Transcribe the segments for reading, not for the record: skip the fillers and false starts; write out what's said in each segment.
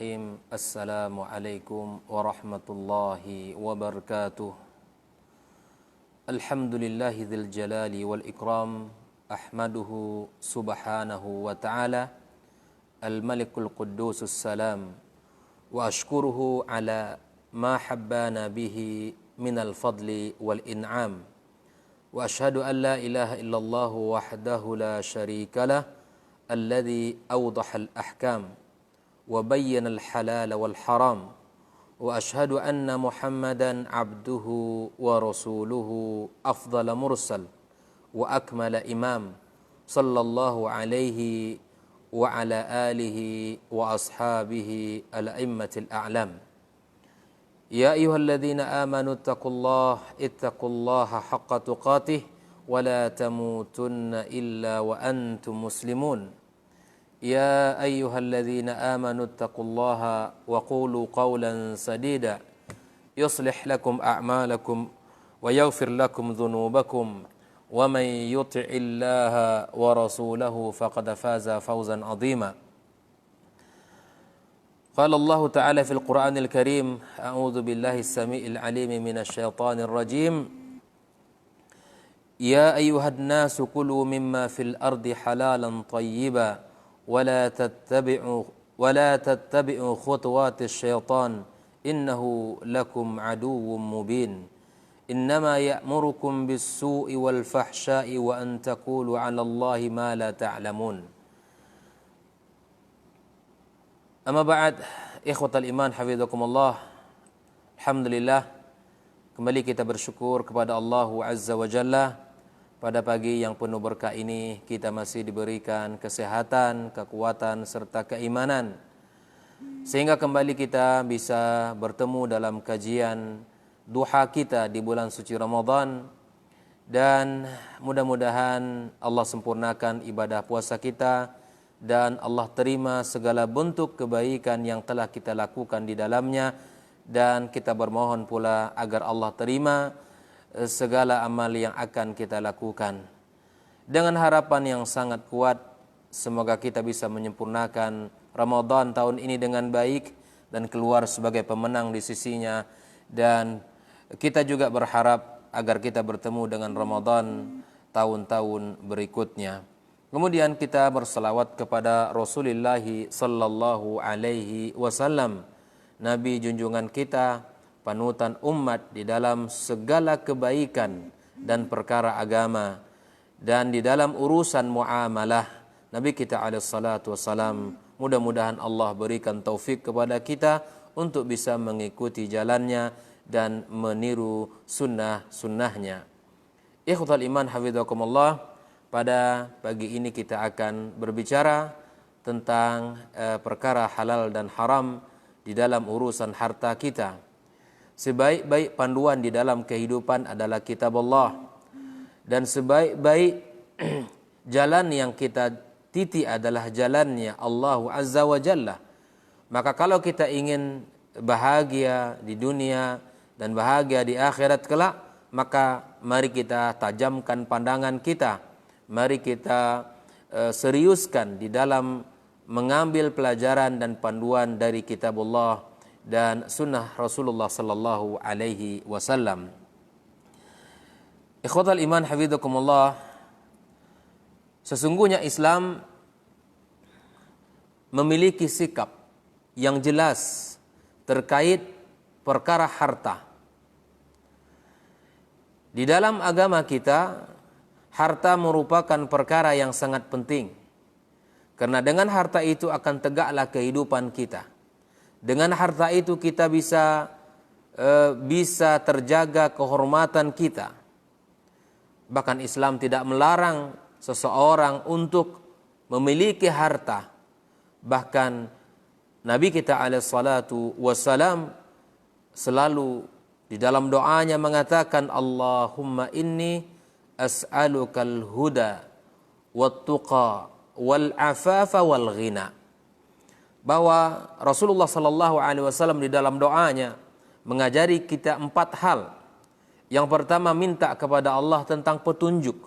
Bismillahirrahmanirrahim. Assalamualaikum warahmatullahi wabarakatuh. Alhamdulillahi dzil jalali wal ikram. Ahmaduhu subhanahu wa ta'ala al-malikul quddusus salam. Wa ashkuruhu ala ma habbana bihi minal fadli wal in'am. Wa ashhadu an la ilaha illallah wahdahu la syarika lah alladhi awdaha al-ahkam wa bayyana al-halal wal haram. Wa ashhadu anna Muhammadan abduhu wa rasuluhu afdala mursal wa akmala imam sallallahu alaihi wa ala alihi wa ashabihi al-a'immatil a'lam. Ya ayyuhalladzina amanu ittaqullaha haqqa tuqatih wa la tamutunna illa wa antum muslimun. Ya ayyuhalladzina amanu ittaqullaha wa qulu qawlan sadida yuslih lakum a'malakum wa yaghfir lakum dhunubakum wa man yuti'illaha wa rasulahu faqad faza fawzan 'azima. Qala Allah Ta'ala fil Qur'anil Karim, a'udzu billahi as-sami'il 'alim minasy syaithanir rajim. Ya ayyuhan nasu kulu mimma fil ardi halalan thayyiban ولا تتبعوا خطوات الشيطان إنه لكم عدو مبين إنما يأمركم بالسوء والفحشاء وأن تقولوا على الله ما لا تعلمون. أما بعد إخوة الإيمان حفظكم الله. Alhamdulillah, kembali kita bersyukur kepada Allah Azza wa Jalla. Pada pagi yang penuh berkah ini kita masih diberikan kesehatan, kekuatan serta keimanan sehingga kembali kita bisa bertemu dalam kajian duha kita di bulan suci Ramadan, dan mudah-mudahan Allah sempurnakan ibadah puasa kita dan Allah terima segala bentuk kebaikan yang telah kita lakukan di dalamnya, dan kita bermohon pula agar Allah terima segala amal yang akan kita lakukan. Dengan harapan yang sangat kuat, semoga kita bisa menyempurnakan Ramadan tahun ini dengan baik dan keluar sebagai pemenang di sisinya. Dan kita juga berharap agar kita bertemu dengan Ramadan tahun-tahun berikutnya. Kemudian kita berselawat kepada Rasulullah sallallahu alaihi wasallam, Nabi junjungan kita, panutan umat di dalam segala kebaikan dan perkara agama, dan di dalam urusan muamalah. Nabi kita alaihi salatu wassalam, mudah-mudahan Allah berikan taufik kepada kita untuk bisa mengikuti jalannya dan meniru sunnah-sunnahnya. Ikhwatal iman hafizakumullah, pada pagi ini kita akan berbicara tentang perkara halal dan haram di dalam urusan harta kita. Sebaik-baik panduan di dalam kehidupan adalah kitab Allah, dan sebaik-baik jalan yang kita titi adalah jalannya Allah Azza wa Jalla. Maka kalau kita ingin bahagia di dunia dan bahagia di akhirat kelak, maka mari kita tajamkan pandangan kita, mari kita seriuskan di dalam mengambil pelajaran dan panduan dari kitab Allah dan sunnah Rasulullah sallallahu alaihi wasallam. Ikhwatal iman hafizakumullah, sesungguhnya Islam memiliki sikap yang jelas terkait perkara harta. Di dalam agama kita, harta merupakan perkara yang sangat penting, karena dengan harta itu akan tegaklah kehidupan kita. Dengan harta itu kita bisa terjaga kehormatan kita. Bahkan Islam tidak melarang seseorang untuk memiliki harta. Bahkan Nabi kita alaihi salatu wassalam selalu di dalam doanya mengatakan, Allahumma inni as'alukal huda wat tuqa wal afafa wal ghina. Bahwa Rasulullah sallallahu alaihi wasallam di dalam doanya mengajari kita 4 hal. Yang pertama, minta kepada Allah tentang petunjuk.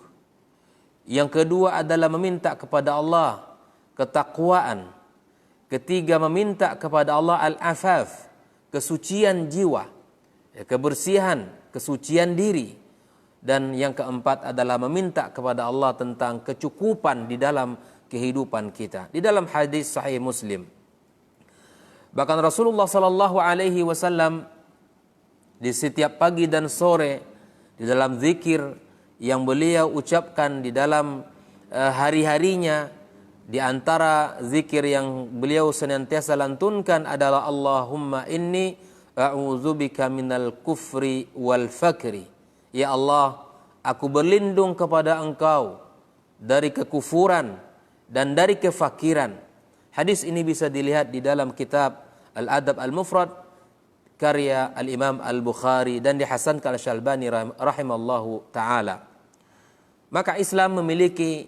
Yang kedua adalah meminta kepada Allah ketakwaan. Ketiga, meminta kepada Allah al-afaf, kesucian jiwa, kebersihan, kesucian diri. Dan yang keempat adalah meminta kepada Allah tentang kecukupan di dalam kehidupan kita. Di dalam hadis sahih Muslim, bahkan Rasulullah sallallahu alaihi wasallam di setiap pagi dan sore di dalam zikir yang beliau ucapkan di dalam hari-harinya, di antara zikir yang beliau senantiasa lantunkan adalah Allahumma inni a'udzubika minal kufri wal fakri. Ya Allah, aku berlindung kepada Engkau dari kekufuran dan dari kefakiran. Hadis ini bisa dilihat di dalam kitab Al-Adab Al-Mufrad karya Al-Imam Al-Bukhari dan dihasankan oleh Syalbani rahimallahu ta'ala. Maka Islam memiliki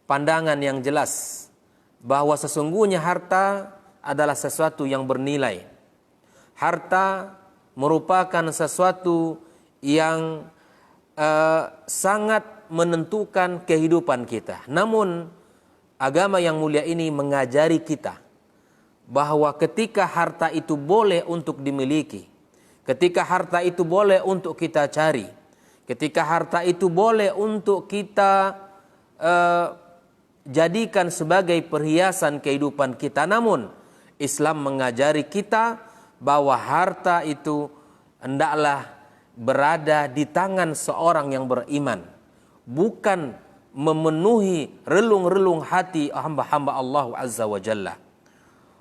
pandangan yang jelas bahwa sesungguhnya harta adalah sesuatu yang bernilai. Harta merupakan sesuatu yang sangat menentukan kehidupan kita. Namun agama yang mulia ini mengajari kita bahwa ketika harta itu boleh untuk dimiliki, ketika harta itu boleh untuk kita cari, ketika harta itu boleh untuk kita jadikan sebagai perhiasan kehidupan kita. Namun Islam mengajari kita bahwa harta itu hendaklah berada di tangan seorang yang beriman, bukan memenuhi relung-relung hati hamba-hamba Allah Azza wa Jalla.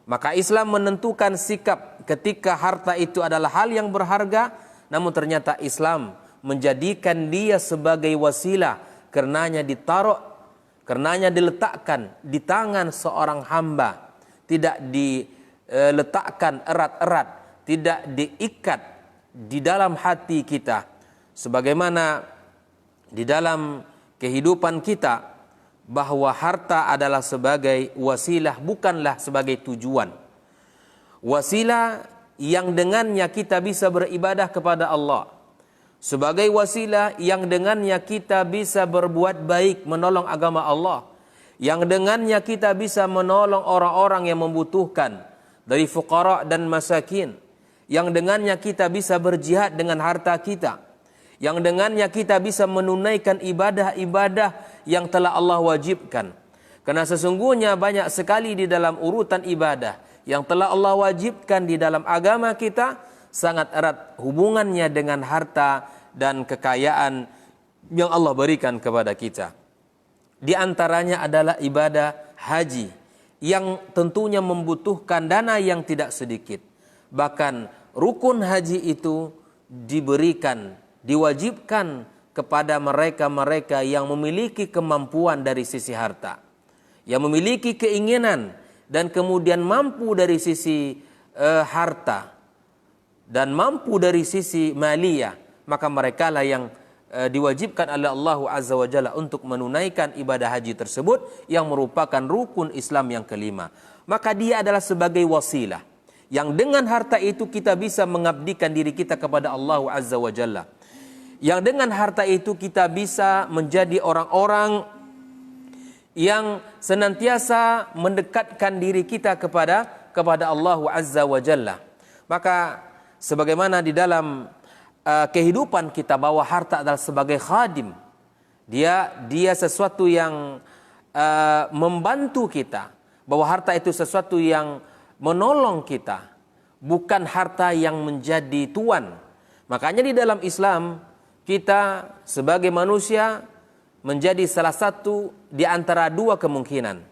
Maka Islam menentukan sikap ketika harta itu adalah hal yang berharga, namun ternyata Islam menjadikan dia sebagai wasilah, karenanya ditaruh, karenanya diletakkan di tangan seorang hamba, tidak diletakkan erat-erat, tidak diikat di dalam hati kita. Sebagaimana di dalam kehidupan kita, bahwa harta adalah sebagai wasilah, bukanlah sebagai tujuan. Wasilah yang dengannya kita bisa beribadah kepada Allah, sebagai wasilah yang dengannya kita bisa berbuat baik, menolong agama Allah, yang dengannya kita bisa menolong orang-orang yang membutuhkan dari fuqara dan masakin, yang dengannya kita bisa berjihad dengan harta kita, yang dengannya kita bisa menunaikan ibadah-ibadah yang telah Allah wajibkan. Karena sesungguhnya banyak sekali di dalam urutan ibadah yang telah Allah wajibkan di dalam agama kita, sangat erat hubungannya dengan harta dan kekayaan yang Allah berikan kepada kita. Di antaranya adalah ibadah haji, yang tentunya membutuhkan dana yang tidak sedikit. Bahkan rukun haji itu diberikan, diwajibkan kepada mereka-mereka yang memiliki kemampuan dari sisi harta, yang memiliki keinginan dan kemudian mampu dari sisi harta dan mampu dari sisi maliyah, maka mereka lah yang diwajibkan oleh Allah Azza wa Jalla untuk menunaikan ibadah haji tersebut yang merupakan rukun Islam yang kelima. Maka dia adalah sebagai wasilah yang dengan harta itu kita bisa mengabdikan diri kita kepada Allah Azza wa Jalla. Yang dengan harta itu kita bisa menjadi orang-orang yang senantiasa mendekatkan diri kita kepada Allah Azza wa Jalla. Maka sebagaimana di dalam kehidupan kita bahwa harta adalah sebagai khadim. Dia sesuatu yang membantu kita. Bahwa harta itu sesuatu yang menolong kita, bukan harta yang menjadi tuan. Makanya di dalam Islam kita sebagai manusia menjadi salah satu di antara dua kemungkinan.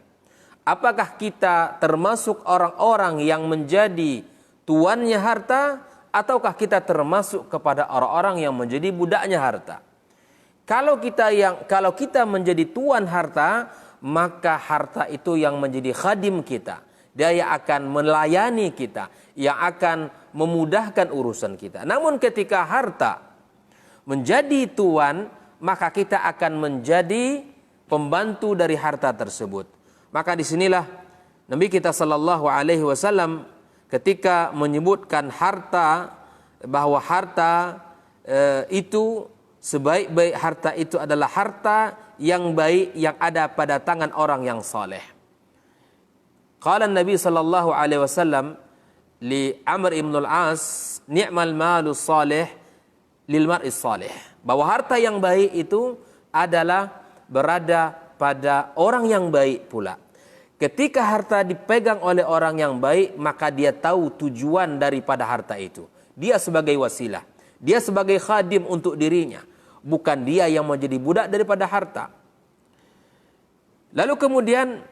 Apakah kita termasuk orang-orang yang menjadi tuannya harta, ataukah kita termasuk kepada orang-orang yang menjadi budaknya harta? Kalau kita menjadi tuan harta, maka harta itu yang menjadi khadim kita. Dia yang akan melayani kita, yang akan memudahkan urusan kita. Namun ketika harta menjadi tuan, maka kita akan menjadi pembantu dari harta tersebut. Maka disinilah Nabi kita sallallahu alaihi wasallam ketika menyebutkan harta, bahwa harta itu sebaik-baik harta itu adalah harta yang baik yang ada pada tangan orang yang saleh. Qala Nabi sallallahu alaihi wasallam li Amr ibn al-As, ni'mal malu salih lil mar'is salih. Bahwa harta yang baik itu adalah berada pada orang yang baik pula. Ketika harta dipegang oleh orang yang baik, maka dia tahu tujuan daripada harta itu. Dia sebagai wasilah, dia sebagai khadim untuk dirinya, bukan dia yang menjadi budak daripada harta. Lalu kemudian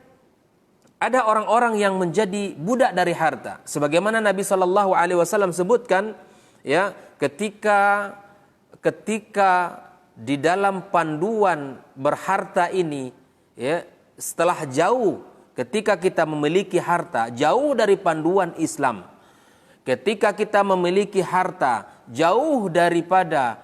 ada orang-orang yang menjadi budak dari harta, sebagaimana Nabi sallallahu alaihi wasallam sebutkan, ya, ketika di dalam panduan berharta ini, ya, setelah jauh, ketika kita memiliki harta jauh dari panduan Islam, ketika kita memiliki harta jauh daripada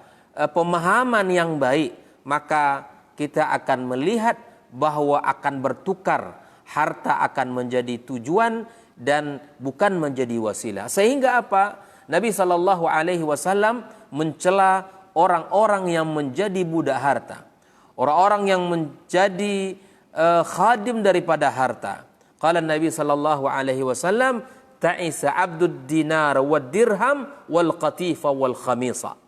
pemahaman yang baik, maka kita akan melihat bahwa akan bertukar, harta akan menjadi tujuan dan bukan menjadi wasilah. Sehingga apa? Nabi sallallahu alaihi wasallam mencela orang-orang yang menjadi budak harta, orang-orang yang menjadi khadim daripada harta. Qala Nabi sallallahu alaihi wasallam, ta'isa abdud dinar wad dirham wal qatifa wal khamisa.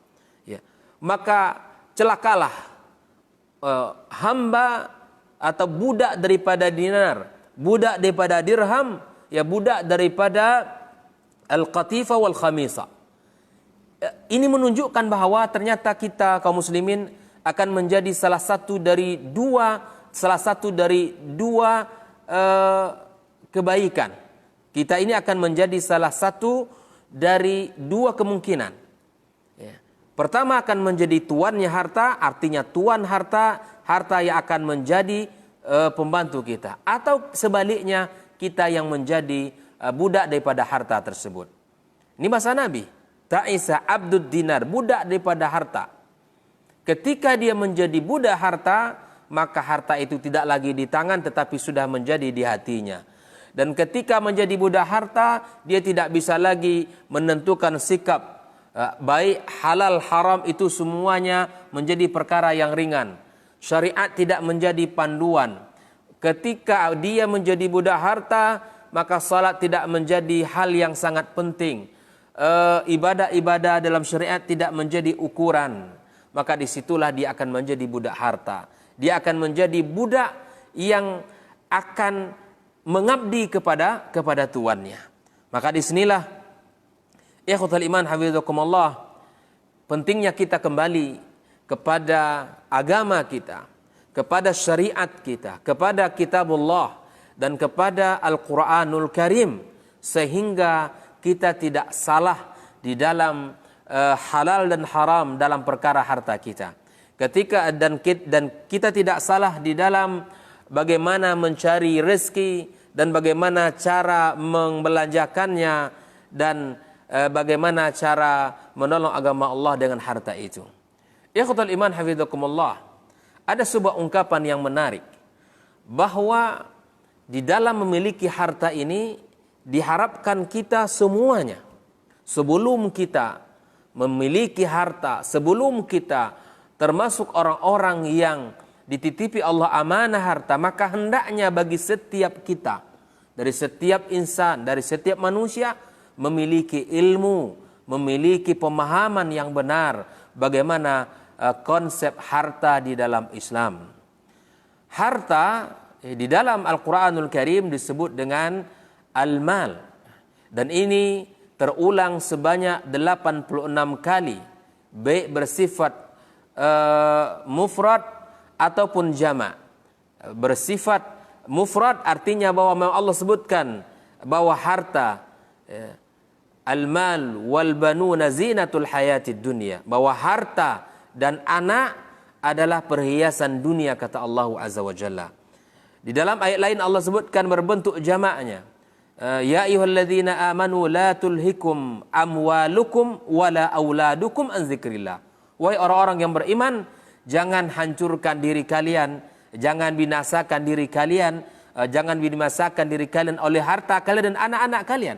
Ya. Maka celakalah hamba atau budak daripada dinar, budak daripada dirham, ya, budak daripada al-qatifa wal khamisa. Ini menunjukkan bahwa ternyata kita kaum muslimin akan menjadi salah satu dari dua kebaikan. Kita ini akan menjadi salah satu dari dua kemungkinan. Ya. Pertama akan menjadi tuannya harta, artinya tuan harta, harta yang akan menjadi pembantu kita. Atau sebaliknya, kita yang menjadi budak daripada harta tersebut. Ini bahasa Nabi. Ta'isa abdud dinar, budak daripada harta. Ketika dia menjadi budak harta, maka harta itu tidak lagi di tangan tetapi sudah menjadi di hatinya. Dan ketika menjadi budak harta, dia tidak bisa lagi menentukan sikap. Baik halal haram itu semuanya menjadi perkara yang ringan. Syariat tidak menjadi panduan. Ketika dia menjadi budak harta, maka salat tidak menjadi hal yang sangat penting. Ibadah-ibadah dalam syariat tidak menjadi ukuran. Maka disitulah dia akan menjadi budak harta. Dia akan menjadi budak yang akan mengabdi kepada tuannya. Maka disinilah, ikhwatul iman hafizakumullah, pentingnya kita kembali kepada agama kita, kepada syariat kita, kepada kitabullah dan kepada Al-Quranul Karim, sehingga kita tidak salah di dalam halal dan haram dalam perkara harta kita. Dan kita tidak salah di dalam bagaimana mencari rezeki dan bagaimana cara membelanjakannya dan bagaimana cara menolong agama Allah dengan harta itu. Ikhwatul iman hafizakumullah, ada sebuah ungkapan yang menarik bahwa di dalam memiliki harta ini diharapkan kita semuanya, sebelum kita memiliki harta, sebelum kita termasuk orang-orang yang dititipi Allah amanah harta, maka hendaknya bagi setiap kita, dari setiap insan, dari setiap manusia, memiliki ilmu, memiliki pemahaman yang benar bagaimana konsep harta di dalam Islam. Harta di dalam Al-Quranul Karim disebut dengan al-mal, dan ini terulang sebanyak 86 kali, baik bersifat mufrad ataupun jama'. Bersifat mufrad artinya bahwa memang Allah sebutkan bahwa harta, al-mal wal banuna zinatul hayatid dunya, bahwa harta dan anak adalah perhiasan dunia, kata Allah Azza wa Jalla. Di dalam ayat lain Allah sebutkan berbentuk jamaknya, ya ayyuhalladzina amanu la tulhikum amwalukum wala auladukum an zikrillah. Wahai orang-orang yang beriman, jangan hancurkan diri kalian, jangan binasakan diri kalian, jangan binasakan diri kalian oleh harta kalian dan anak-anak kalian.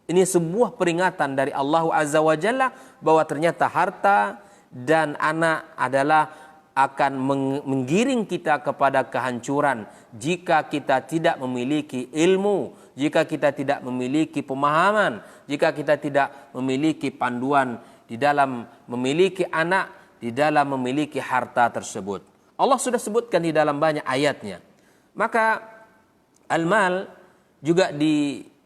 Ini sebuah peringatan dari Allah Azza wa Jalla bahwa ternyata harta dan anak adalah akan menggiring kita kepada kehancuran jika kita tidak memiliki ilmu, jika kita tidak memiliki pemahaman, jika kita tidak memiliki panduan di dalam memiliki anak, di dalam memiliki harta tersebut. Allah sudah sebutkan di dalam banyak ayatnya. Maka al-mal juga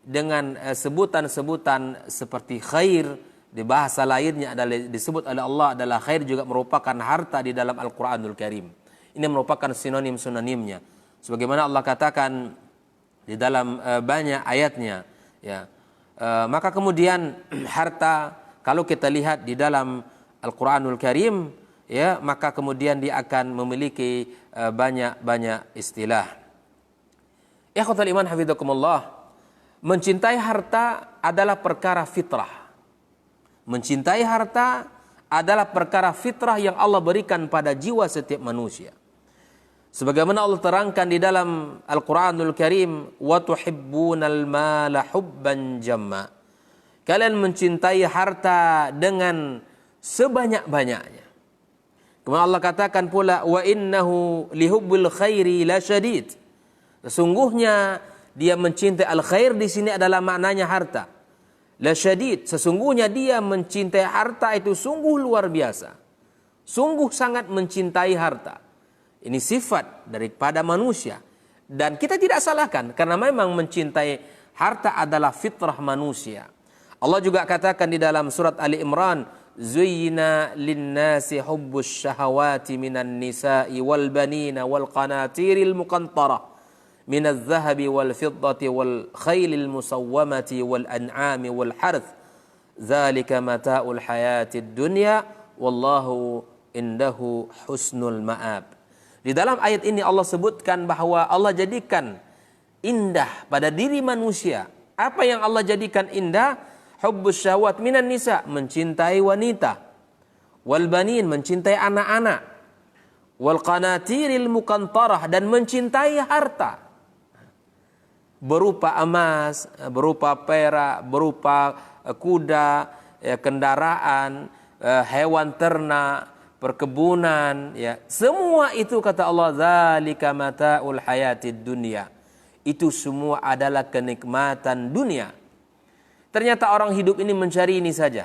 dengan sebutan-sebutan seperti khair, di bahasa lainnya adalah disebut oleh Allah adalah khair, juga merupakan harta di dalam Al-Quranul Karim. Ini merupakan sinonim-sinonimnya. Sebagaimana Allah katakan di dalam banyak ayatnya, ya. Maka kemudian harta, kalau kita lihat di dalam Al-Quranul Karim, ya, maka kemudian dia akan memiliki banyak istilah. Ikhwatul iman hafizakumullah, mencintai harta adalah perkara fitrah. Mencintai harta adalah perkara fitrah yang Allah berikan pada jiwa setiap manusia. Sebagaimana Allah terangkan di dalam Al-Quranul Karim, wa tuhibbunal mala hubban jamma. Kalian mencintai harta dengan sebanyak-banyaknya. Kemudian Allah katakan pula, wa innahu lihubbil khairi la syadid. Sesungguhnya dia mencintai al-khair di sini adalah maknanya harta. La syadid, sesungguhnya dia mencintai harta itu sungguh luar biasa. Sungguh sangat mencintai harta. Ini sifat daripada manusia. Dan kita tidak salahkan, karena memang mencintai harta adalah fitrah manusia. Allah juga katakan di dalam surat Ali Imran, Zuyyina linnasi hubbus syahawati minan nisa'i wal banina wal qanatiril muqantarah من الذهب والفضة والخيل المسومة والأنعام والحرث ذلك متاع الحياة الدنيا والله عنده حسن المآب. Di dalam ayat ini Allah sebutkan bahwa Allah jadikan indah pada diri manusia. Apa yang Allah jadikan indah? Hubbus syahwat minan nisa, mencintai wanita. Wal banin, mencintai anak-anak. Wal qanatiril muqantarah, dan mencintai harta. Berupa emas, berupa perak, berupa kuda, ya, kendaraan, hewan ternak, perkebunan, ya. Semua itu kata Allah, zalika mata'ul hayatid dunya. Itu semua adalah kenikmatan dunia. Ternyata orang hidup ini mencari ini saja.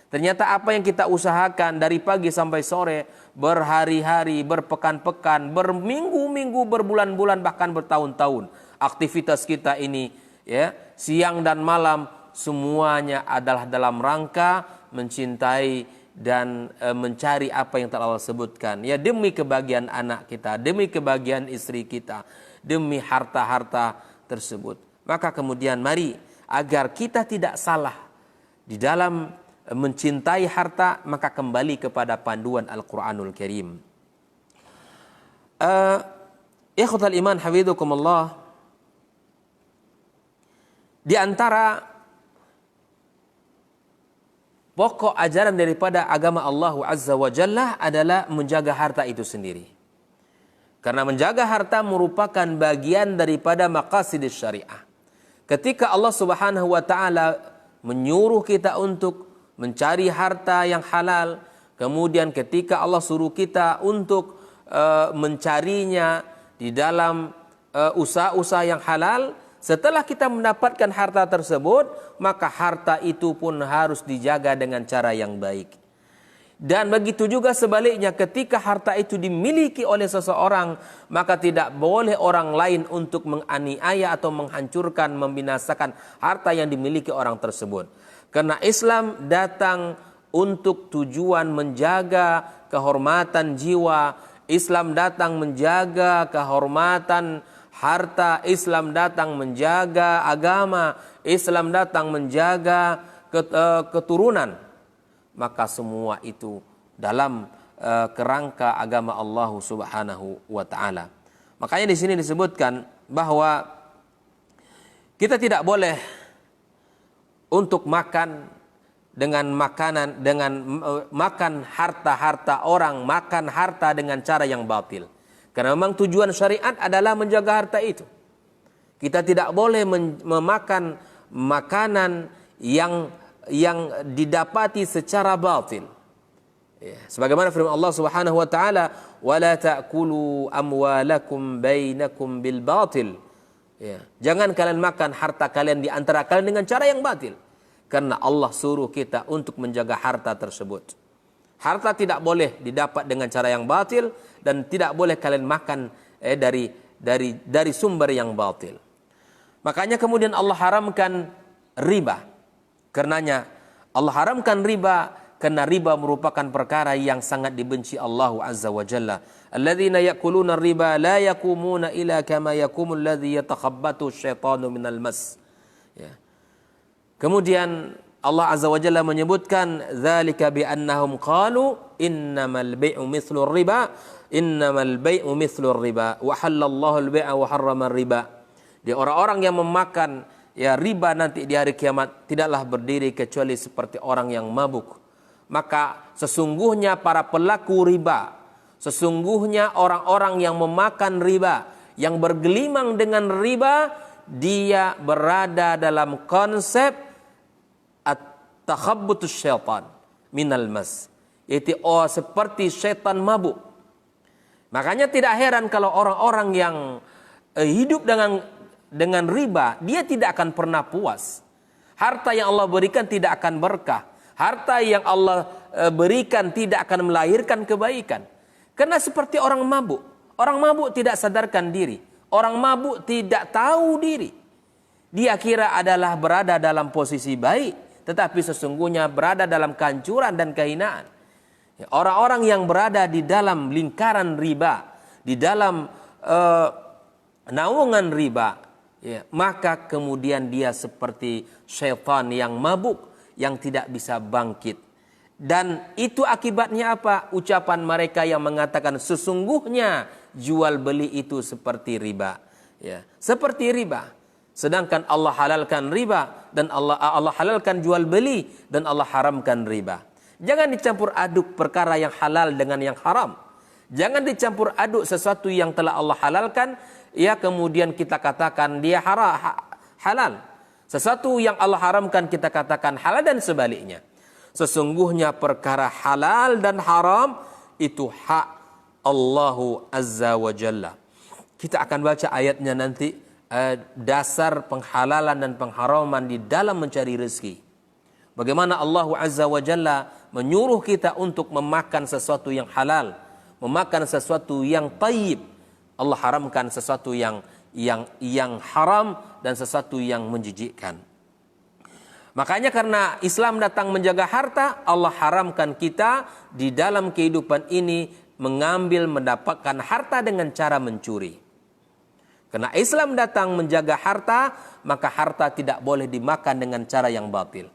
Ternyata apa yang kita usahakan dari pagi sampai sore, berhari-hari, berpekan-pekan, berminggu-minggu, berbulan-bulan, bahkan bertahun-tahun. Aktivitas kita ini, ya, siang dan malam, semuanya adalah dalam rangka mencintai dan mencari apa yang telah Allah sebutkan. Ya, demi kebahagiaan anak kita, demi kebahagiaan istri kita, demi harta-harta tersebut. Maka kemudian mari, agar kita tidak salah di dalam mencintai harta, maka kembali kepada panduan Al-Quranul Karim. Ikhwatal iman hafizakumullah, di antara pokok ajaran daripada agama Allah Azza wa Jalla adalah menjaga harta itu sendiri. Karena menjaga harta merupakan bagian daripada maqasidis syariah. Ketika Allah Subhanahu wa taala menyuruh kita untuk mencari harta yang halal, kemudian ketika Allah suruh kita untuk mencarinya di dalam usaha-usaha yang halal, setelah kita mendapatkan harta tersebut, maka harta itu pun harus dijaga dengan cara yang baik. Dan begitu juga sebaliknya, ketika harta itu dimiliki oleh seseorang, maka tidak boleh orang lain untuk menganiaya atau menghancurkan, membinasakan harta yang dimiliki orang tersebut. Karena Islam datang untuk tujuan menjaga kehormatan jiwa, Islam datang menjaga kehormatan harta, Islam datang menjaga agama, Islam datang menjaga keturunan. Maka semua itu dalam kerangka agama Allah Subhanahu wa taala. Makanya di sini disebutkan bahwa kita tidak boleh untuk makan dengan makanan, dengan makan harta-harta orang, makan harta dengan cara yang batil. Karena memang tujuan syariat adalah menjaga harta itu. Kita tidak boleh memakan makanan yang didapati secara batil. Ya, sebagaimana firman Allah Subhanahu wa taala, "Wala ta'kulu amwalakum bainakum bil batil." Ya, jangan kalian makan harta kalian di antara kalian dengan cara yang batil. Karena Allah suruh kita untuk menjaga harta tersebut. Harta tidak boleh didapat dengan cara yang batil dan tidak boleh kalian makan dari sumber yang batil. Makanya kemudian Allah haramkan riba. Karenanya Allah haramkan riba karena riba merupakan perkara yang sangat dibenci Allah Azza wa Jalla. Alladzina ya'kuluna riba la yaqumuna illa kama yaqumul ladzi yatakhabbatu syaitanu minal mas. Ya. Kemudian Allah Azza wa Jalla menyebutkan dzalika bi annahum qalu innamal bai'u mithlu riba wa halallahu al-bai'a wa harrama riba. Dia orang-orang yang memakan riba nanti di hari kiamat tidaklah berdiri kecuali seperti orang yang mabuk. Maka sesungguhnya para pelaku riba, sesungguhnya orang-orang yang memakan riba, yang bergelimang dengan riba, dia berada dalam konsep at-takhabbutus syaitan minal mas. Yaitu seperti syaitan mabuk. Makanya tidak heran kalau orang-orang yang hidup dengan riba, dia tidak akan pernah puas. Harta yang Allah berikan tidak akan berkah. Harta yang Allah berikan tidak akan melahirkan kebaikan. Karena seperti orang mabuk. Orang mabuk tidak sadarkan diri. Orang mabuk tidak tahu diri. Dia kira adalah berada dalam posisi baik. Tetapi sesungguhnya berada dalam kehancuran dan kehinaan. Orang-orang yang berada di dalam lingkaran riba. Di dalam naungan riba. Maka kemudian dia seperti syaitan yang mabuk. Yang tidak bisa bangkit. Dan itu akibatnya apa? Ucapan mereka yang mengatakan sesungguhnya jual beli itu seperti riba. Ya, seperti riba. Sedangkan Allah halalkan riba dan Allah halalkan jual beli dan Allah haramkan riba. Jangan dicampur aduk perkara yang halal dengan yang haram. Jangan dicampur aduk sesuatu yang telah Allah halalkan kemudian kita katakan dia halal. Sesuatu yang Allah haramkan kita katakan halal dan sebaliknya. Sesungguhnya perkara halal dan haram itu hak Allah Azza wa Jalla. Kita akan baca ayatnya nanti, dasar penghalalan dan pengharaman di dalam mencari rezeki. Bagaimana Allah Azza wa Jalla menyuruh kita untuk memakan sesuatu yang halal, memakan sesuatu yang tayyib. Allah haramkan sesuatu yang haram dan sesuatu yang menjijikkan. Makanya karena Islam datang menjaga harta, Allah haramkan kita di dalam kehidupan ini mendapatkan harta dengan cara mencuri. Karena Islam datang menjaga harta, maka harta tidak boleh dimakan dengan cara yang batil.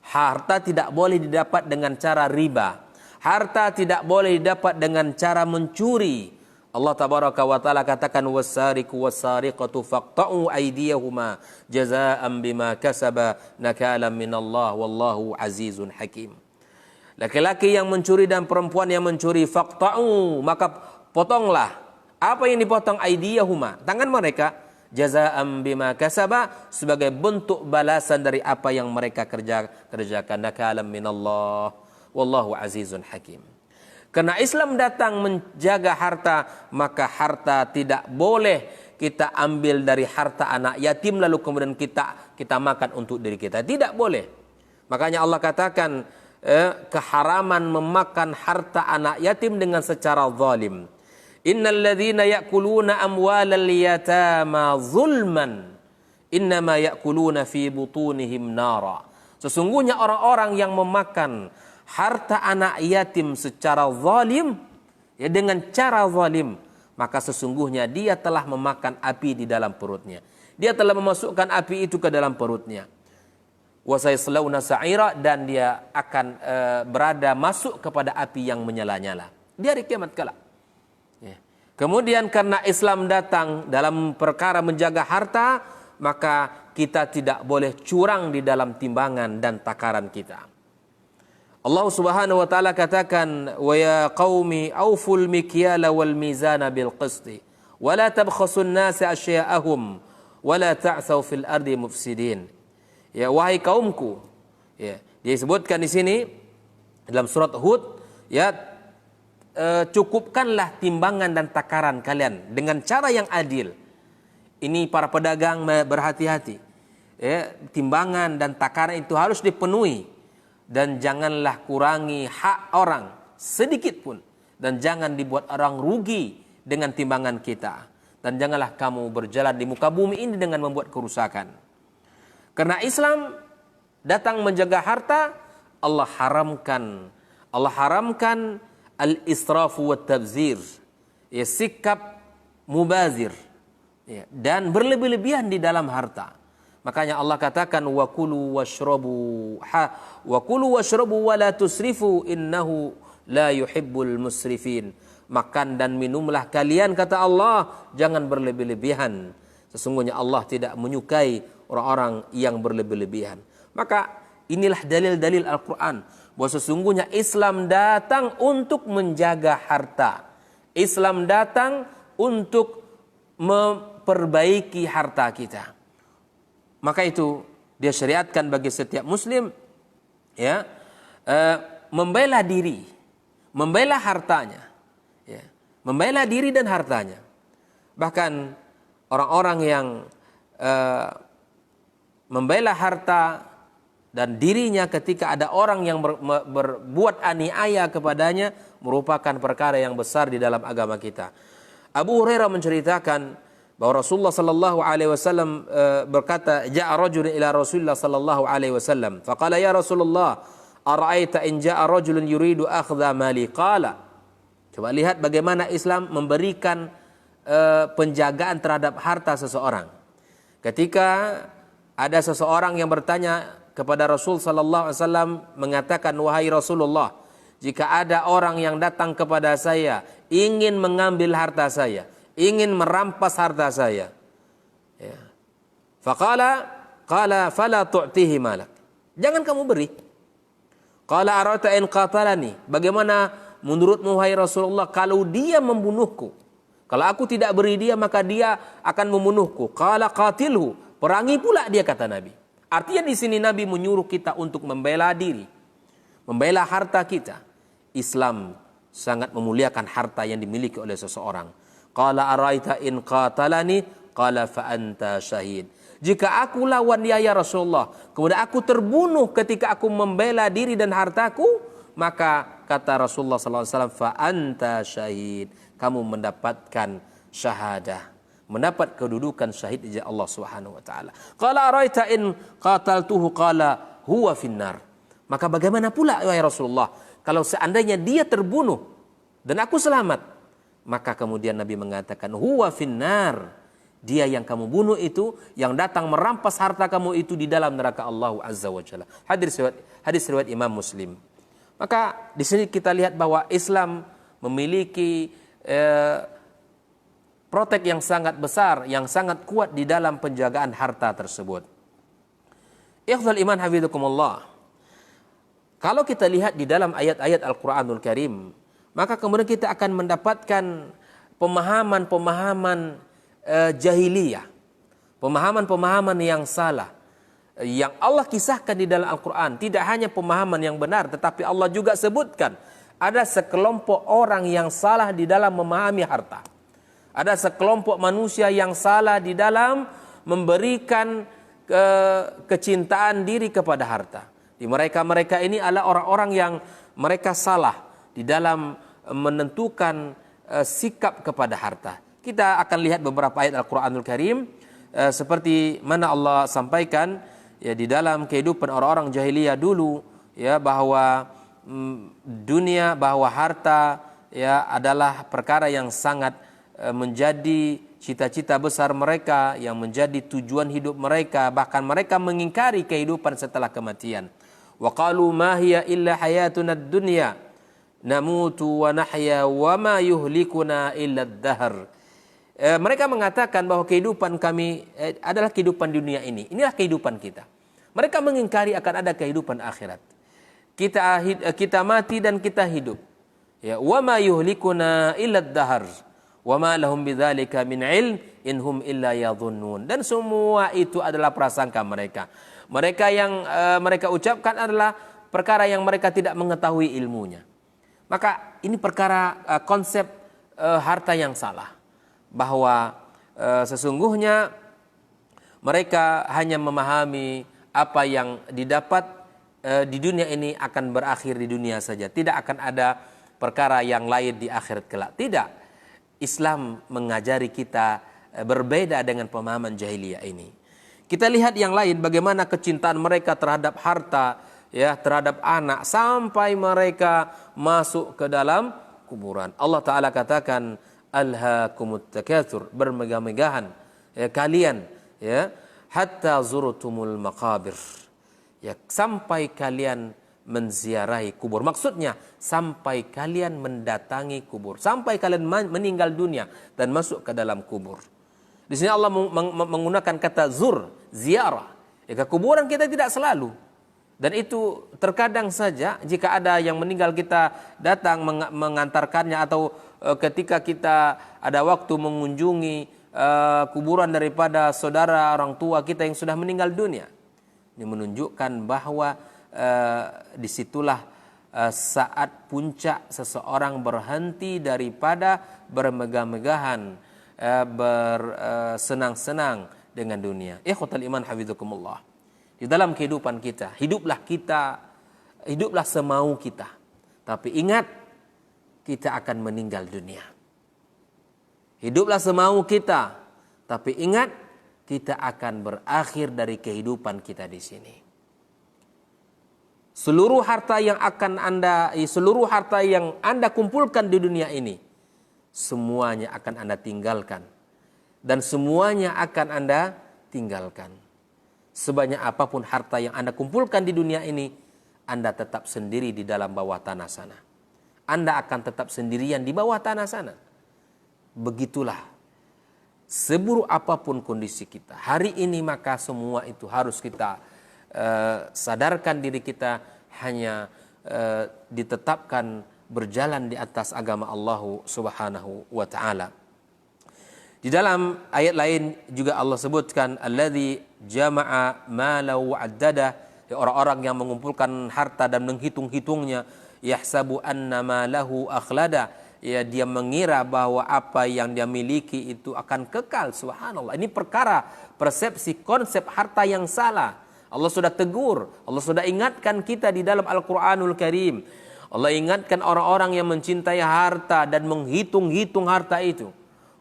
Harta tidak boleh didapat dengan cara riba. Harta tidak boleh didapat dengan cara mencuri. Allah tabaraka wa taala katakan was-sariqu was-sariqatu faqta'u aydiyahuma jazaa'an bima kasaba nakalan minallah wallahu azizun hakim. Laki-laki yang mencuri dan perempuan yang mencuri faqta'u, maka potonglah. Apa yang dipotong? Aydiyahuma, tangan mereka, jazaa'an bima kasaba, sebagai bentuk balasan dari apa yang mereka kerjakan, nakalan minallah wallahu azizun hakim. Karena Islam datang menjaga harta, maka harta tidak boleh kita ambil dari harta anak yatim lalu kemudian kita makan untuk diri kita. Tidak boleh. Makanya Allah katakan keharaman memakan harta anak yatim dengan secara zalim. Innal ladzina ya'kuluna amwalal yatama zulman innama ya'kuluna fi butunihim nara. Sesungguhnya orang-orang yang memakan harta anak yatim secara zalim, dengan cara zalim, maka sesungguhnya dia telah memakan api di dalam perutnya. Dia telah memasukkan api itu ke dalam perutnya. Wa sayaslawna sa'ira, dan dia akan berada masuk kepada api yang menyala-nyala di hari kiamat kelak. Kemudian karena Islam datang dalam perkara menjaga harta, maka kita tidak boleh curang di dalam timbangan dan takaran kita. Allah Subhanahu wa taala katakan, wa ya qaumi auful mikyala wal mizana bil qisti wa la tabkhasun nasa asya'ahum wa la ta'thaw fil ardi mufsidin. Ya, wahai kaumku. Ya, disebutkan di sini dalam surat Hud, Ya, cukupkanlah timbangan dan takaran kalian dengan cara yang adil. Ini para pedagang berhati-hati. Ya, timbangan dan takaran itu harus dipenuhi, dan janganlah kurangi hak orang sedikit pun, dan jangan dibuat orang rugi dengan timbangan kita, dan janganlah kamu berjalan di muka bumi ini dengan membuat kerusakan. Karena Islam datang menjaga harta, Allah haramkan al-israfu wa tabzir, ya, sikap mubazir, ya, dan berlebih-lebihan di dalam harta. Makanya Allah katakan wa kulu washrabu wa la tusrifu innahu la yuhibbul musrifin. Makan dan minumlah kalian, kata Allah, jangan berlebih-lebihan. Sesungguhnya Allah tidak menyukai orang-orang yang berlebih-lebihan. Maka inilah dalil-dalil Al-Quran bahwa sesungguhnya Islam datang untuk menjaga harta. Islam datang untuk memperbaiki harta kita. Maka itu dia syariatkan bagi setiap muslim, ya, membela diri, membela hartanya, ya, membela diri dan hartanya. Bahkan orang-orang yang membela harta dan dirinya ketika ada orang yang berbuat aniaya kepadanya merupakan perkara yang besar di dalam agama kita. Abu Hurairah menceritakan bahwa Rasulullah sallallahu alaihi wasallam berkata, ja'a rajulun ila Rasulillah sallallahu alaihi wasallam faqala ya Rasulullah ara'aita in ja'a rajulun yuridu akhdha mali qala. Coba lihat bagaimana Islam memberikan penjagaan terhadap harta seseorang. Ketika ada seseorang yang bertanya kepada Rasul sallallahu alaihi wasallam mengatakan, wahai Rasulullah, jika ada orang yang datang kepada saya ingin mengambil harta saya, ingin merampas harta saya, ya, faqala fala tu'tihi malak, jangan kamu beri. Qala arata in qatalani, bagaimana menurutmu wahai Rasulullah kalau dia membunuhku? Kalau aku tidak beri dia maka dia akan membunuhku. Qala qatilhu, perangi pula dia, kata Nabi. Artinya di sini Nabi menyuruh kita untuk membela diri, membela harta kita. Islam sangat memuliakan harta yang dimiliki oleh seseorang. Qala araita in qatalani qala fa anta syahid. Jika aku lawan dia ya Rasulullah, kemudian aku terbunuh ketika aku membela diri dan hartaku, maka kata Rasulullah sallallahu alaihi wasallam fa anta syahid, kamu mendapatkan syahadah, mendapat kedudukan syahid di Allah Subhanahu wa taala. Qala araita in qataltuhu qala huwa finnar. Maka bagaimana pula ya Rasulullah kalau seandainya dia terbunuh dan aku selamat? Maka kemudian Nabi mengatakan huwa finnar, dia yang kamu bunuh itu, yang datang merampas harta kamu itu di dalam neraka Allah Azza wa Jalla. Hadis riwayat Imam Muslim. Maka di sini kita lihat bahwa Islam memiliki protek yang sangat besar, yang sangat kuat di dalam penjagaan harta tersebut. Ikhwal iman hafizakumullah. Kalau kita lihat di dalam ayat-ayat Al-Quranul Karim, maka kemudian kita akan mendapatkan pemahaman-pemahaman jahiliyah, pemahaman-pemahaman yang salah, yang Allah kisahkan di dalam Al-Quran. Tidak hanya pemahaman yang benar, tetapi Allah juga sebutkan ada sekelompok orang yang salah di dalam memahami harta. Ada sekelompok manusia yang salah di dalam memberikan kecintaan diri kepada harta. Di mereka ini adalah orang-orang yang mereka salah di dalam menentukan sikap kepada harta. Kita akan lihat beberapa ayat Al-Quranul Karim seperti mana Allah sampaikan ya di dalam kehidupan orang-orang jahiliyah dulu, ya, bahwa dunia, bahwa harta ya adalah perkara yang sangat menjadi cita-cita besar mereka, yang menjadi tujuan hidup mereka. Bahkan mereka mengingkari kehidupan setelah kematian. Wa qalu ma hiya illa hayatuna ad-dunya namutu wa nahya wa ma yuhlikuna illa ad-dahr. Mereka mengatakan bahwa kehidupan kami adalah kehidupan dunia ini. Inilah kehidupan kita. Mereka mengingkari akan ada kehidupan akhirat. Kita mati dan kita hidup. Ya, wa ma yuhlikuna illa ad-dahr wa ma lahum bidzalika min ilm in hum illa yadhunnun. Dan semua itu adalah prasangka mereka. Mereka yang mereka ucapkan adalah perkara yang mereka tidak mengetahui ilmunya. Maka ini perkara konsep harta yang salah, bahwa sesungguhnya mereka hanya memahami apa yang didapat di dunia ini akan berakhir di dunia saja, tidak akan ada perkara yang lain di akhirat kelak. Tidak, Islam mengajari kita berbeda dengan pemahaman jahiliyah ini. Kita lihat yang lain, bagaimana kecintaan mereka terhadap harta, ya, terhadap anak, sampai mereka masuk ke dalam kuburan. Allah Ta'ala katakan, alhaakumut takatsur, bermegah-megahan ya, kalian, ya, hatta zurtumul maqabir, ya, sampai kalian menziarahi kubur. Maksudnya sampai kalian mendatangi kubur, sampai kalian meninggal dunia dan masuk ke dalam kubur. Di sini Allah menggunakan kata zur, ziarah. Ya, ke kuburan kita tidak selalu. Dan itu terkadang saja jika ada yang meninggal kita datang mengantarkannya, atau ketika kita ada waktu mengunjungi kuburan daripada saudara orang tua kita yang sudah meninggal dunia. Ini menunjukkan bahwa disitulah saat puncak seseorang berhenti daripada bermegah-megahan, bersenang-senang dengan dunia. Ikhwatal iman hafizakumullah. Di dalam kehidupan kita, hiduplah semau kita. Tapi ingat, kita akan meninggal dunia. Hiduplah semau kita, tapi ingat, kita akan berakhir dari kehidupan kita di sini. Seluruh harta yang Anda kumpulkan di dunia ini, semuanya akan Anda tinggalkan. Dan semuanya akan Anda tinggalkan. Sebanyak apapun harta yang Anda kumpulkan di dunia ini, Anda tetap sendiri di dalam bawah tanah sana. Anda akan tetap sendirian di bawah tanah sana. Begitulah, seburuk apapun kondisi kita hari ini, maka semua itu harus kita sadarkan diri kita hanya ditetapkan berjalan di atas agama Allah Subhanahu wa Ta'ala. Di dalam ayat lain juga Allah sebutkan alladzi jama'a malahu wa'addada, orang-orang yang mengumpulkan harta dan menghitung-hitungnya, yahsabu anna malahu akhlada, ya, dia mengira bahwa apa yang dia miliki itu akan kekal. Subhanallah, ini perkara persepsi konsep harta yang salah. Allah sudah tegur, Allah sudah ingatkan kita di dalam Al-Qur'anul Karim. Allah ingatkan orang-orang yang mencintai harta dan menghitung-hitung harta itu.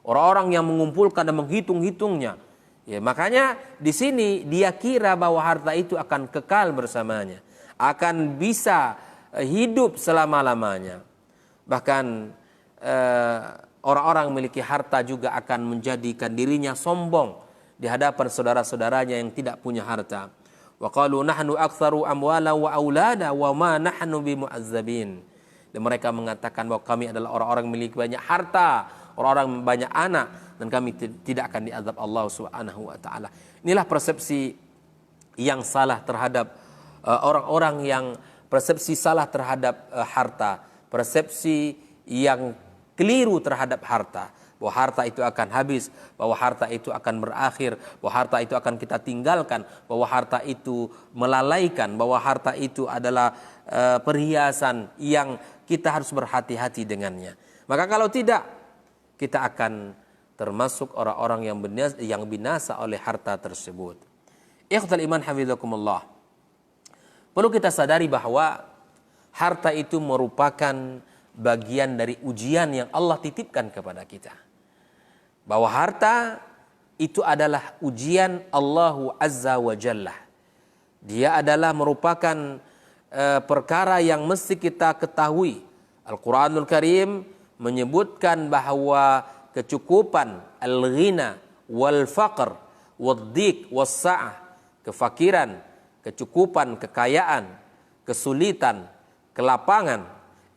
Orang-orang yang mengumpulkan dan menghitung-hitungnya. Ya, makanya di sini dia kira bahwa harta itu akan kekal bersamanya, akan bisa hidup selama-lamanya. Bahkan orang-orang memiliki harta juga akan menjadikan dirinya sombong di hadapan saudara-saudaranya yang tidak punya harta. Wa qalu nahnu aktsaru amwala wa aulada wa ma nahnu bimu'azzabin. Dan mereka mengatakan bahwa kami adalah orang-orang memiliki banyak harta, orang-orang banyak anak, dan kami tidak akan diazab Allah Subhanahu wa Ta'ala. Inilah persepsi yang salah terhadap orang-orang yang persepsi salah terhadap harta, persepsi yang keliru terhadap harta, bahwa harta itu akan habis, bahwa harta itu akan berakhir, bahwa harta itu akan kita tinggalkan, bahwa harta itu melalaikan, bahwa harta itu adalah perhiasan yang kita harus berhati-hati dengannya. Maka kalau tidak, kita akan termasuk orang-orang yang binasa oleh harta tersebut. Ikhwatal iman hafizakumullah. Perlu kita sadari bahwa harta itu merupakan bagian dari ujian yang Allah titipkan kepada kita. Bahwa harta itu adalah ujian Allah Azza wa Jalla. Dia adalah merupakan perkara yang mesti kita ketahui. Al-Quranul Karim menyebutkan bahwa kecukupan, al-ghina, wal-faqr, wad-dhiq, was-sa'ah, kefakiran, kecukupan, kekayaan, kesulitan, kelapangan,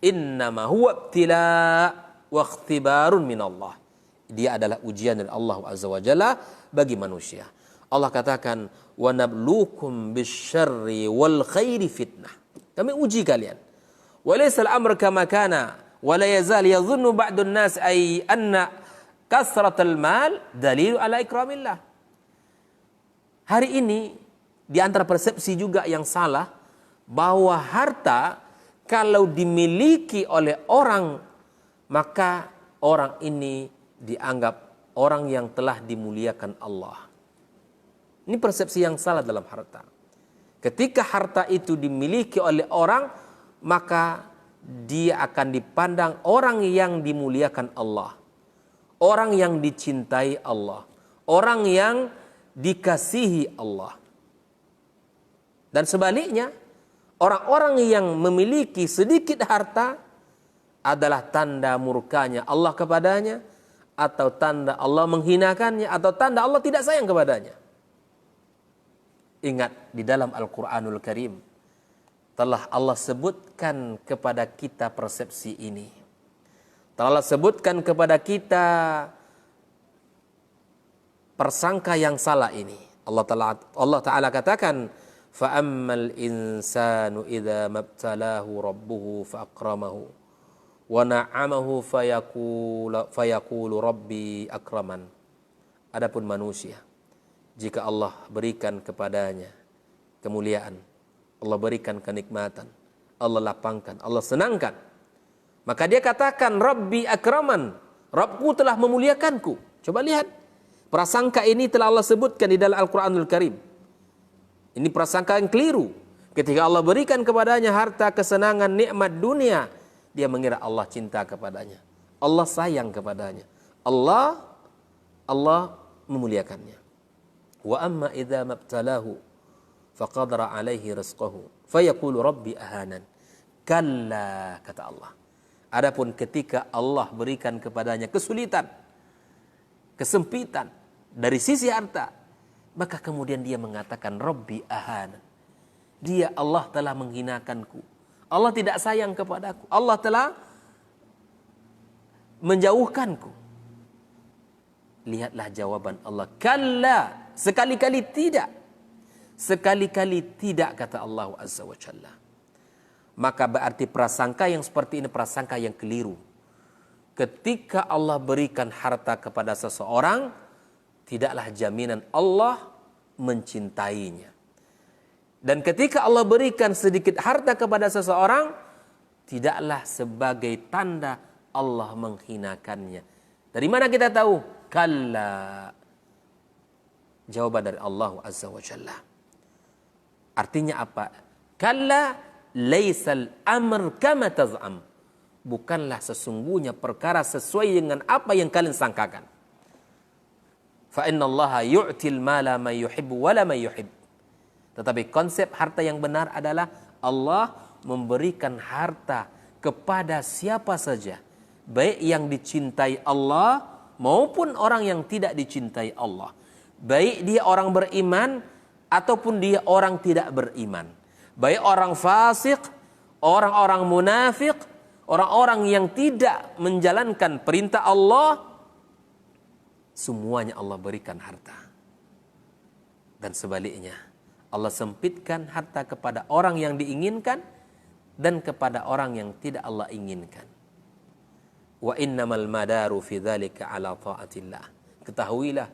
innama huwa ibtila' wa ikhtibarun minallah. Dia adalah ujian dari Allah Azza wa Jalla bagi manusia. Allah katakan, wa nabluukum bisyarri wal khairi fitnah. Kami uji kalian. Wa laysal amru kama kana wa la yazal yadhunnu ba'dun nas ay anna kasratal mal dalil ala ikramillah. Hari ini di antara persepsi juga yang salah bahwa harta kalau dimiliki oleh orang, maka orang ini dianggap orang yang telah dimuliakan Allah. Ini persepsi yang salah dalam harta. Ketika harta itu dimiliki oleh orang, maka dia akan dipandang orang yang dimuliakan Allah, orang yang dicintai Allah, orang yang dikasihi Allah. Dan sebaliknya, orang-orang yang memiliki sedikit harta adalah tanda murkanya Allah kepadanya, atau tanda Allah menghinakannya, atau tanda Allah tidak sayang kepadanya. Ingat, di dalam Al-Quranul Karim telah Allah sebutkan kepada kita persepsi ini. Telah Allah sebutkan kepada kita persangka yang salah ini. Allah Ta'ala katakan, فَأَمَّا الْإِنسَانُ إِذَا مَبْتَلَاهُ رَبُّهُ فَأَكْرَمَهُ وَنَعَّمَهُ فَيَقُولُ رَبِّي أَكْرَمَنِ. Adapun manusia, jika Allah berikan kepadanya kemuliaan, Allah berikan kenikmatan, Allah lapangkan, Allah senangkan, maka dia katakan, Rabbi akraman, Rabbku telah memuliakanku. Coba lihat, prasangka ini telah Allah sebutkan di dalam Al-Quranul Karim. Ini prasangka yang keliru. Ketika Allah berikan kepadanya harta, kesenangan, nikmat dunia, dia mengira Allah cinta kepadanya, Allah sayang kepadanya, Allah memuliakannya. Wa amma idza mabtalahu faqadara alaihi rizqahu fayaqulu rabbi ahanan. Kalla, kata Allah. Adapun ketika Allah berikan kepadanya kesulitan, kesempitan dari sisi harta, maka kemudian dia mengatakan Rabbi ahanan. Dia, Allah telah menghinakanku, Allah tidak sayang kepadaku, Allah telah menjauhkanku. Lihatlah jawaban Allah. Kalla, sekali-kali tidak. Sekali-kali tidak, kata Allah Azza wa Jalla. Maka berarti prasangka yang seperti ini prasangka yang keliru. Ketika Allah berikan harta kepada seseorang, tidaklah jaminan Allah mencintainya. Dan ketika Allah berikan sedikit harta kepada seseorang, tidaklah sebagai tanda Allah menghinakannya. Dari mana kita tahu? Kalla. Jawaban dari Allah Azza wa Jalla. Artinya apa? Kalla laisal amr kama taz'am. Bukanlah sesungguhnya perkara sesuai dengan apa yang kalian sangkakan. Fa innallaha yu'til mala man yuhibbu wa la man yuhib. Tetapi konsep harta yang benar adalah Allah memberikan harta kepada siapa saja, baik yang dicintai Allah maupun orang yang tidak dicintai Allah, baik dia orang beriman ataupun dia orang tidak beriman, baik orang fasik, orang-orang munafik, orang-orang yang tidak menjalankan perintah Allah, semuanya Allah berikan harta. Dan sebaliknya, Allah sempitkan harta kepada orang yang diinginkan dan kepada orang yang tidak Allah inginkan. Wa innamal madaru fi dzalika ala taatillah. Ketahuilah,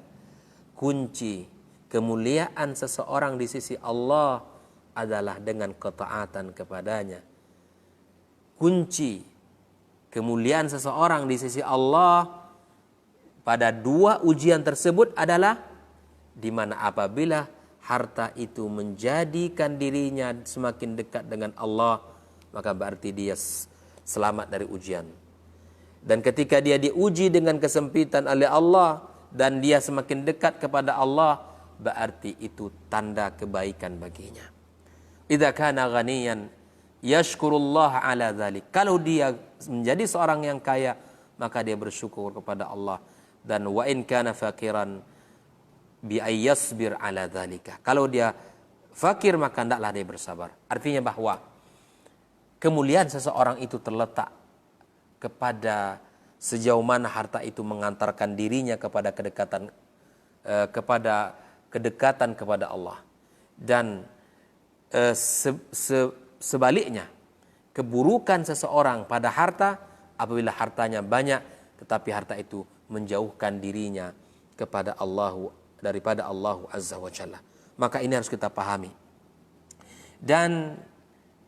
kunci kemuliaan seseorang di sisi Allah adalah dengan ketaatan kepadanya. Kunci kemuliaan seseorang di sisi Allah pada dua ujian tersebut adalah di mana apabila harta itu menjadikan dirinya semakin dekat dengan Allah, maka berarti dia selamat dari ujian. Dan ketika dia diuji dengan kesempitan oleh Allah dan dia semakin dekat kepada Allah, berarti itu tanda kebaikan baginya. Idza kana ghaniyan yashkurullah ala dzalik. Kalau dia menjadi seorang yang kaya, maka dia bersyukur kepada Allah. Dan wa in kana fakiran bi ayyasbir ala dzalika. Kalau dia fakir, maka hendaklah dia bersabar. Artinya bahwa kemuliaan seseorang itu terletak kepada sejauh mana harta itu mengantarkan dirinya kepada kedekatan kepada Allah. Dan sebaliknya, keburukan seseorang pada harta apabila hartanya banyak tetapi harta itu menjauhkan dirinya kepada daripada Allah Azza wa Jalla. Maka ini harus kita pahami. Dan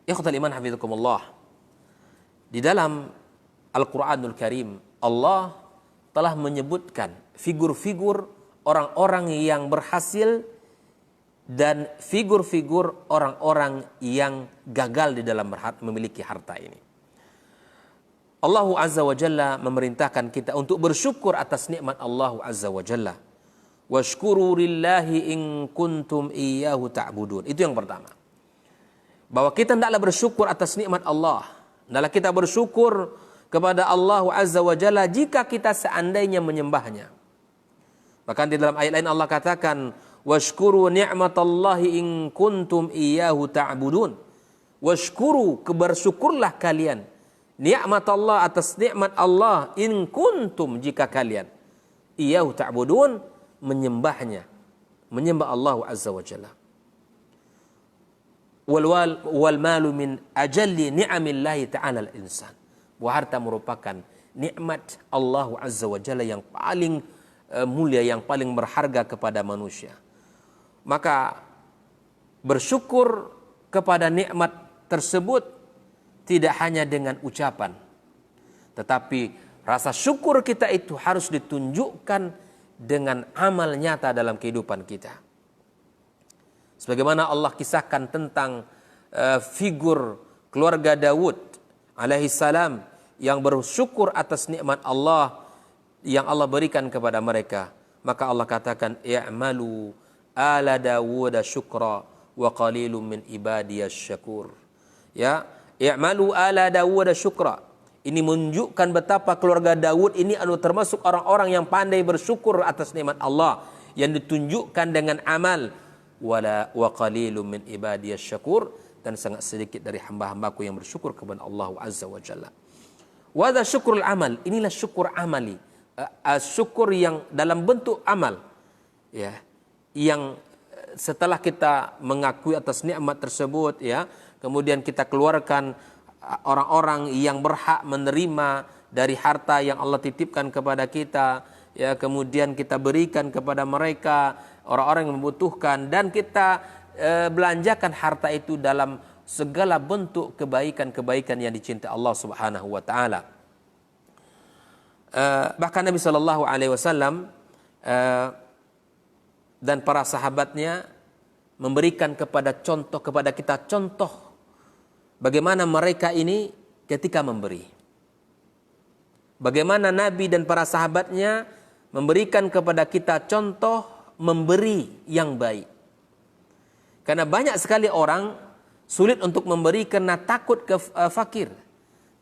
ikhwatal iman hafizakumullah, Di dalam Al-Quranul Karim, Allah telah menyebutkan figur-figur orang-orang yang berhasil dan figur-figur orang-orang yang gagal di dalam memiliki harta ini. Allah Azza wa Jalla memerintahkan kita untuk bersyukur atas nikmat Allah Azza wa Jalla. Washkuru lillahi in kuntum iyyahu ta'budun. Itu yang pertama. Bahwa kita hendaklah bersyukur atas nikmat Allah. Hendaklah kita bersyukur kepada Allah Azza wa Jalla jika kita seandainya menyembahnya. Bahkan di dalam ayat lain Allah katakan, washkuru ni'matallahi in kuntum iyyahu ta'budun. Washkuru, bersyukurlah kalian nikmat Allah atas nikmat Allah in kuntum, jika kalian iyyahu ta'budun, menyembahnya, menyembah Allah Azza wa Jalla. Wal malu min ajalli ni'amillahi ta'ala al-insan. Bahwa harta merupakan nikmat Allah Azza wa Jalla yang paling mulia, yang paling berharga kepada manusia. Maka bersyukur kepada nikmat tersebut tidak hanya dengan ucapan, tetapi rasa syukur kita itu harus ditunjukkan dengan amal nyata dalam kehidupan kita. Sebagaimana Allah kisahkan tentang figur keluarga Daud alaihi salam yang bersyukur atas nikmat Allah yang Allah berikan kepada mereka. Maka Allah katakan, i'malu ala Dawud syukra wa qalilun min ibadiyas syakur. Ya, i'malu ala Dawud syukra. Ini menunjukkan betapa keluarga Daud ini adalah termasuk orang-orang yang pandai bersyukur atas nikmat Allah yang ditunjukkan dengan amal. Wa qalilun min ibadiyas syakur, dan sangat sedikit dari hamba-hambaku yang bersyukur kepada Allah Azza wa Jalla. Wa dha syukrul amal, inilah syukur amali. Syukur yang dalam bentuk amal, ya, yang setelah kita mengakui atas nikmat tersebut, ya, kemudian kita keluarkan orang-orang yang berhak menerima dari harta yang Allah titipkan kepada kita, ya, kemudian kita berikan kepada mereka, orang-orang yang membutuhkan, dan kita belanjakan harta itu dalam segala bentuk kebaikan-kebaikan yang dicintai Allah Subhanahu wa taala. Bahkan Nabi sallallahu alaihi wasallam dan para sahabatnya memberikan kepada kita contoh bagaimana mereka ini ketika memberi. Bagaimana Nabi dan para sahabatnya memberikan kepada kita contoh memberi yang baik. Karena banyak sekali orang sulit untuk memberi karena takut fakir,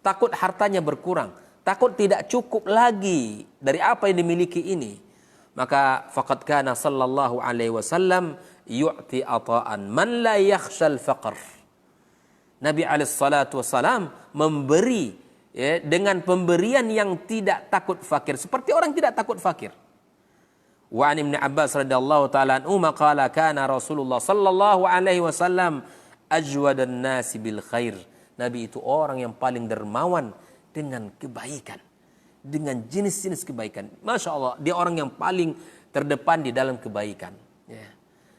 takut hartanya berkurang, takut tidak cukup lagi dari apa yang dimiliki ini. Maka faqad kana sallallahu alaihi wasallam yu'ti ata'an man la yakhshal faqr. Nabi alaihi salatu wasallam memberi, ya, dengan pemberian yang tidak takut fakir, seperti orang tidak takut fakir. Wa an Ibnu Abbas radhiyallahu taala anhu qala kana Rasulullah sallallahu alaihi wasallam ajwadan nasi bil khair. Nabi itu orang yang paling dermawan dengan kebaikan, dengan jenis-jenis kebaikan. Masya Allah, dia orang yang paling terdepan di dalam kebaikan, ya.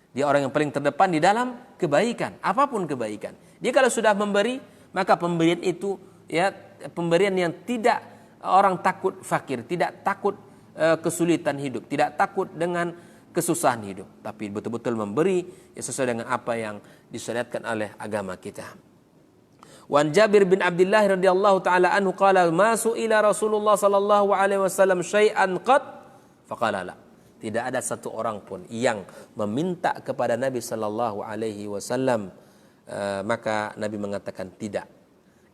Dia orang yang paling terdepan di dalam kebaikan, apapun kebaikan. Dia kalau sudah memberi, maka pemberian itu, ya, pemberian yang tidak orang takut fakir, tidak takut kesulitan hidup, tidak takut dengan kesusahan hidup, tapi betul-betul memberi yang sesuai dengan apa yang disyariatkan oleh agama kita. Wan Jabir bin Abdullah radhiyallahu taala anhu qala ma su'ila Rasulullah sallallahu alaihi wasallam syai'an qat faqala la. Tidak ada satu orang pun yang meminta kepada Nabi sallallahu alaihi wasallam maka Nabi mengatakan tidak.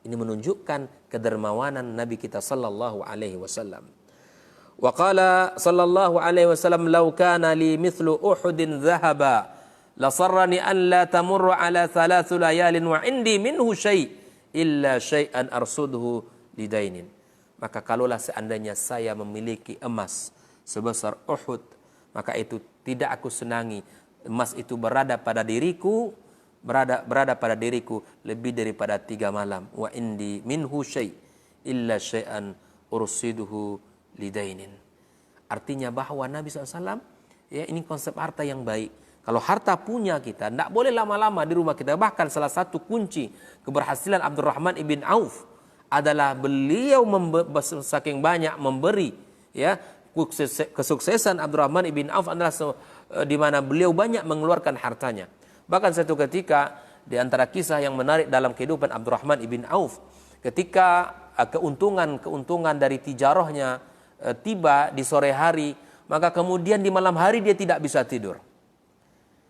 Ini menunjukkan kedermawanan Nabi kita sallallahu alaihi wasallam. Wa qala sallallahu alaihi wasallam law kana li mithlu Uhudin dhahaba la sarrani an la tamurra ala thalath layalin wa indi minhu syai' illa syai'an arsudhu lidainin. Maka kalaulah seandainya saya memiliki emas sebesar Uhud, maka itu tidak aku senangi emas itu berada pada diriku lebih daripada 3 malam. Wa indi minhu syai' illa syai'an ursiduhu lidainin. Artinya bahwa Nabi SAW, ya, ini konsep harta yang baik. Kalau harta punya kita, tidak boleh lama-lama di rumah kita. Bahkan salah satu kunci keberhasilan Abdurrahman ibn Auf adalah beliau saking banyak memberi, ya. Kesuksesan Abdurrahman ibn Auf adalah di mana beliau banyak mengeluarkan hartanya. Bahkan satu ketika di antara kisah yang menarik dalam kehidupan Abdurrahman ibn Auf, ketika keuntungan dari tijarahnya tiba di sore hari, maka kemudian di malam hari dia tidak bisa tidur.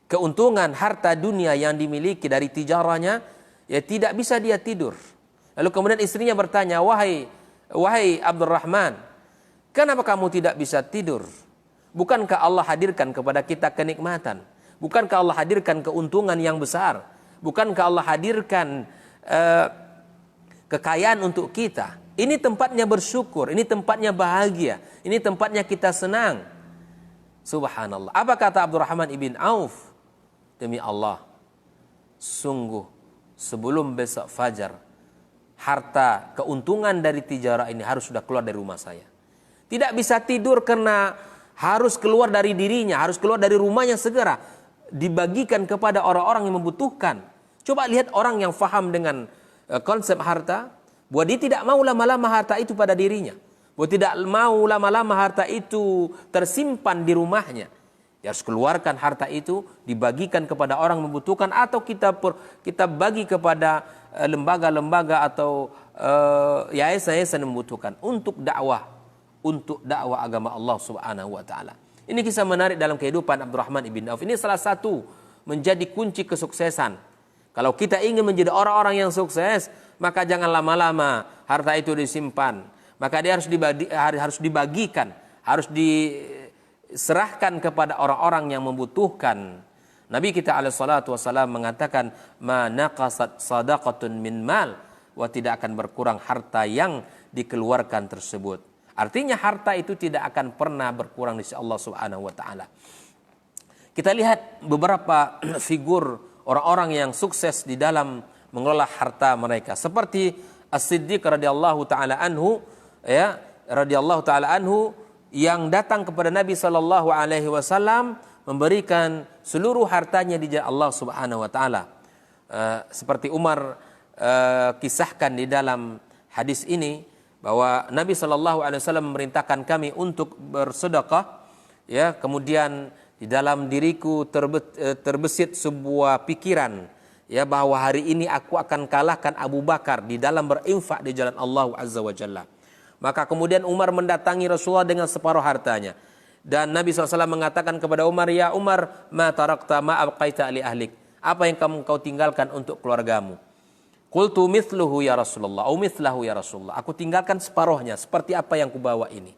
Keuntungan harta dunia yang dimiliki dari tijarahnya, ya tidak bisa dia tidur. Lalu kemudian istrinya bertanya, wahai Abdurrahman, kenapa kamu tidak bisa tidur? Bukankah Allah hadirkan kepada kita kenikmatan? Bukankah Allah hadirkan keuntungan yang besar? Bukankah Allah hadirkan kekayaan untuk kita? Ini tempatnya bersyukur, ini tempatnya bahagia, ini tempatnya kita senang. Subhanallah. Apa kata Abdurrahman ibn Auf? Demi Allah, sungguh sebelum besok fajar, harta keuntungan dari tijarah ini harus sudah keluar dari rumah saya. Tidak bisa tidur karena harus keluar dari dirinya, harus keluar dari rumahnya segera. Dibagikan kepada orang-orang yang membutuhkan. Coba lihat orang yang faham dengan konsep harta, bahwa dia tidak mau lama-lama harta itu pada dirinya. Bahwa tidak mau lama-lama harta itu tersimpan di rumahnya. Dia harus keluarkan harta itu, dibagikan kepada orang membutuhkan, atau kita bagi kepada lembaga-lembaga atau yayasan-yayasan yang membutuhkan untuk dakwah agama Allah Subhanahu wa taala. Ini kisah menarik dalam kehidupan Abdurrahman ibn Auf. Ini salah satu menjadi kunci kesuksesan. Kalau kita ingin menjadi orang-orang yang sukses, maka jangan lama-lama harta itu disimpan. Maka dia harus dibagikan, harus diserahkan kepada orang-orang yang membutuhkan. Nabi kita alaihi salatu wasallam mengatakan, "Ma naqasat sadaqatun min mal," wa tidak akan berkurang harta yang dikeluarkan tersebut. Artinya harta itu tidak akan pernah berkurang di sisi Allah Subhanahu wa taala. Kita lihat beberapa figur orang-orang yang sukses di dalam mengelola harta mereka, seperti As-Siddiq radhiyallahu taala anhu, ya, radhiyallahu taala anhu, yang datang kepada Nabi sallallahu alaihi wasallam memberikan seluruh hartanya di jalan Allah Subhanahu wa taala. Seperti Umar kisahkan di dalam hadis ini, bahwa Nabi Shallallahu Alaihi Wasallam memerintahkan kami untuk bersedekah, ya. Kemudian di dalam diriku terbesit sebuah pikiran, ya, bahwa hari ini aku akan kalahkan Abu Bakar di dalam berinfak di jalan Allah Azza wa Jalla. Maka kemudian Umar mendatangi Rasulullah dengan separuh hartanya, dan Nabi SAW mengatakan kepada Umar, ya Umar, ma tarakta ma abqaita li ahlik, apa yang kau tinggalkan untuk keluargamu? Qultu mithluhu ya Rasulullah, atau mithlahu ya Rasulullah. Aku tinggalkan separuhnya, seperti apa yang kubawa ini.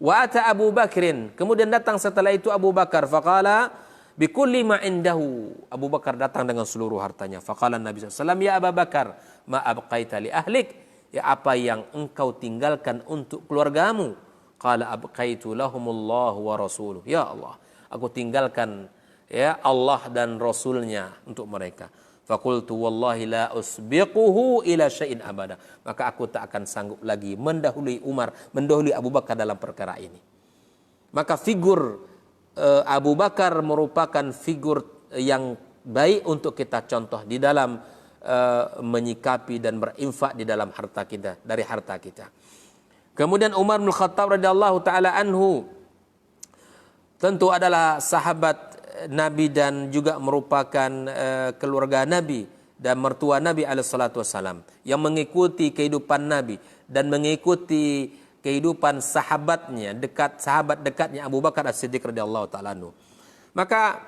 Wa ata Abu Bakrin, kemudian datang setelah itu Abu Bakar, faqala bikulli ma indahu. Abu Bakar datang dengan seluruh hartanya. Faqala Nabi SAW, ya Abu Bakar, ma abqaita li ahlik, ya apa yang engkau tinggalkan untuk keluargamu? Qala abqaitu lahumullah wa rasuluh. Ya Allah, aku tinggalkan, ya, Allah dan Rasulnya untuk mereka. Faqultu wallahi la usbiquhu ila syai'in abada. Maka aku tak akan sanggup lagi mendahului Umar, mendahului Abu Bakar dalam perkara ini. Maka figur Abu Bakar merupakan figur yang baik untuk kita contoh di dalam menyikapi dan berinfak di dalam harta kita, dari harta kita. Kemudian Umar bin Khattab radhiyallahu taala anhu tentu adalah sahabat Nabi dan juga merupakan keluarga Nabi dan mertua Nabi alaihissalatu wassalam, yang mengikuti kehidupan Nabi dan mengikuti kehidupan sahabatnya, sahabat dekatnya Abu Bakar As-Siddiq radhiyallahu taala anhu. Maka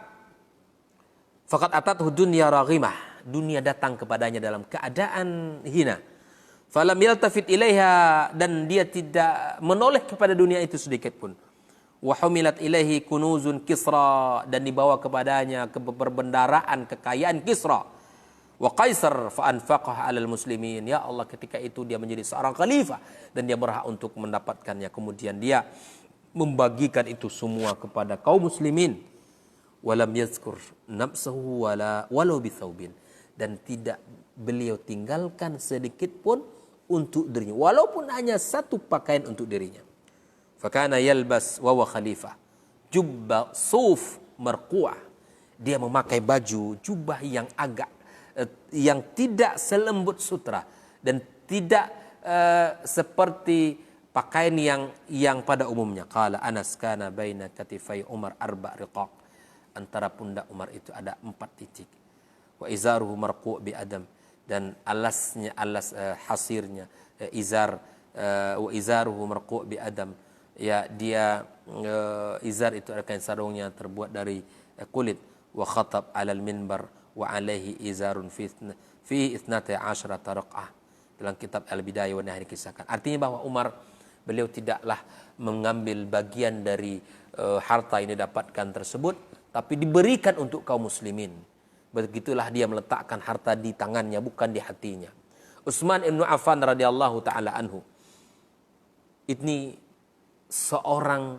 faqad atathu dunya raghimah, dunia datang kepadanya dalam keadaan hina. Falam yaltafit ilaiha, dan dia tidak menoleh kepada dunia itu sedikit pun. Wa humilat ilaihi kunuzun Kisra, dan dibawa kepadanya perbendaraan kekayaan Kisra wa Kaisar fa anfaqaha 'alal muslimin. Ya Allah, ketika itu dia menjadi seorang khalifah dan dia berhak untuk mendapatkannya, kemudian dia membagikan itu semua kepada kaum muslimin. Walam yazkur nafsuhu walau bithaubin, dan tidak beliau tinggalkan sedikit pun untuk dirinya, walaupun hanya satu pakaian untuk dirinya. Fakana yalbas wa huwa khalifah jubba suf marquah, dia memakai baju jubah yang tidak selembut sutra dan tidak seperti pakaian yang pada umumnya. Qala Anas kana baina katifai Umar arba' riqaq. Antara pundak Umar itu ada 4 titik. Wa izaruhu marqu' bi adam, dan alasnya hasirnya izar, wa izaruhu marqu' bi adam. Ya, dia izar itu adalah kain sarungnya terbuat dari kulit. Wa khatab 'alal minbar wa 'alaihi izarun fi 12 raq'ah. Dalam kitab Al-Bidayah wa Nihayah dikisahkan. Artinya bahwa Umar, beliau tidaklah mengambil bagian dari harta yang didapatkan tersebut, tapi diberikan untuk kaum muslimin. Begitulah dia meletakkan harta di tangannya, bukan di hatinya. Utsman ibn Affan radhiyallahu taala anhu, ini seorang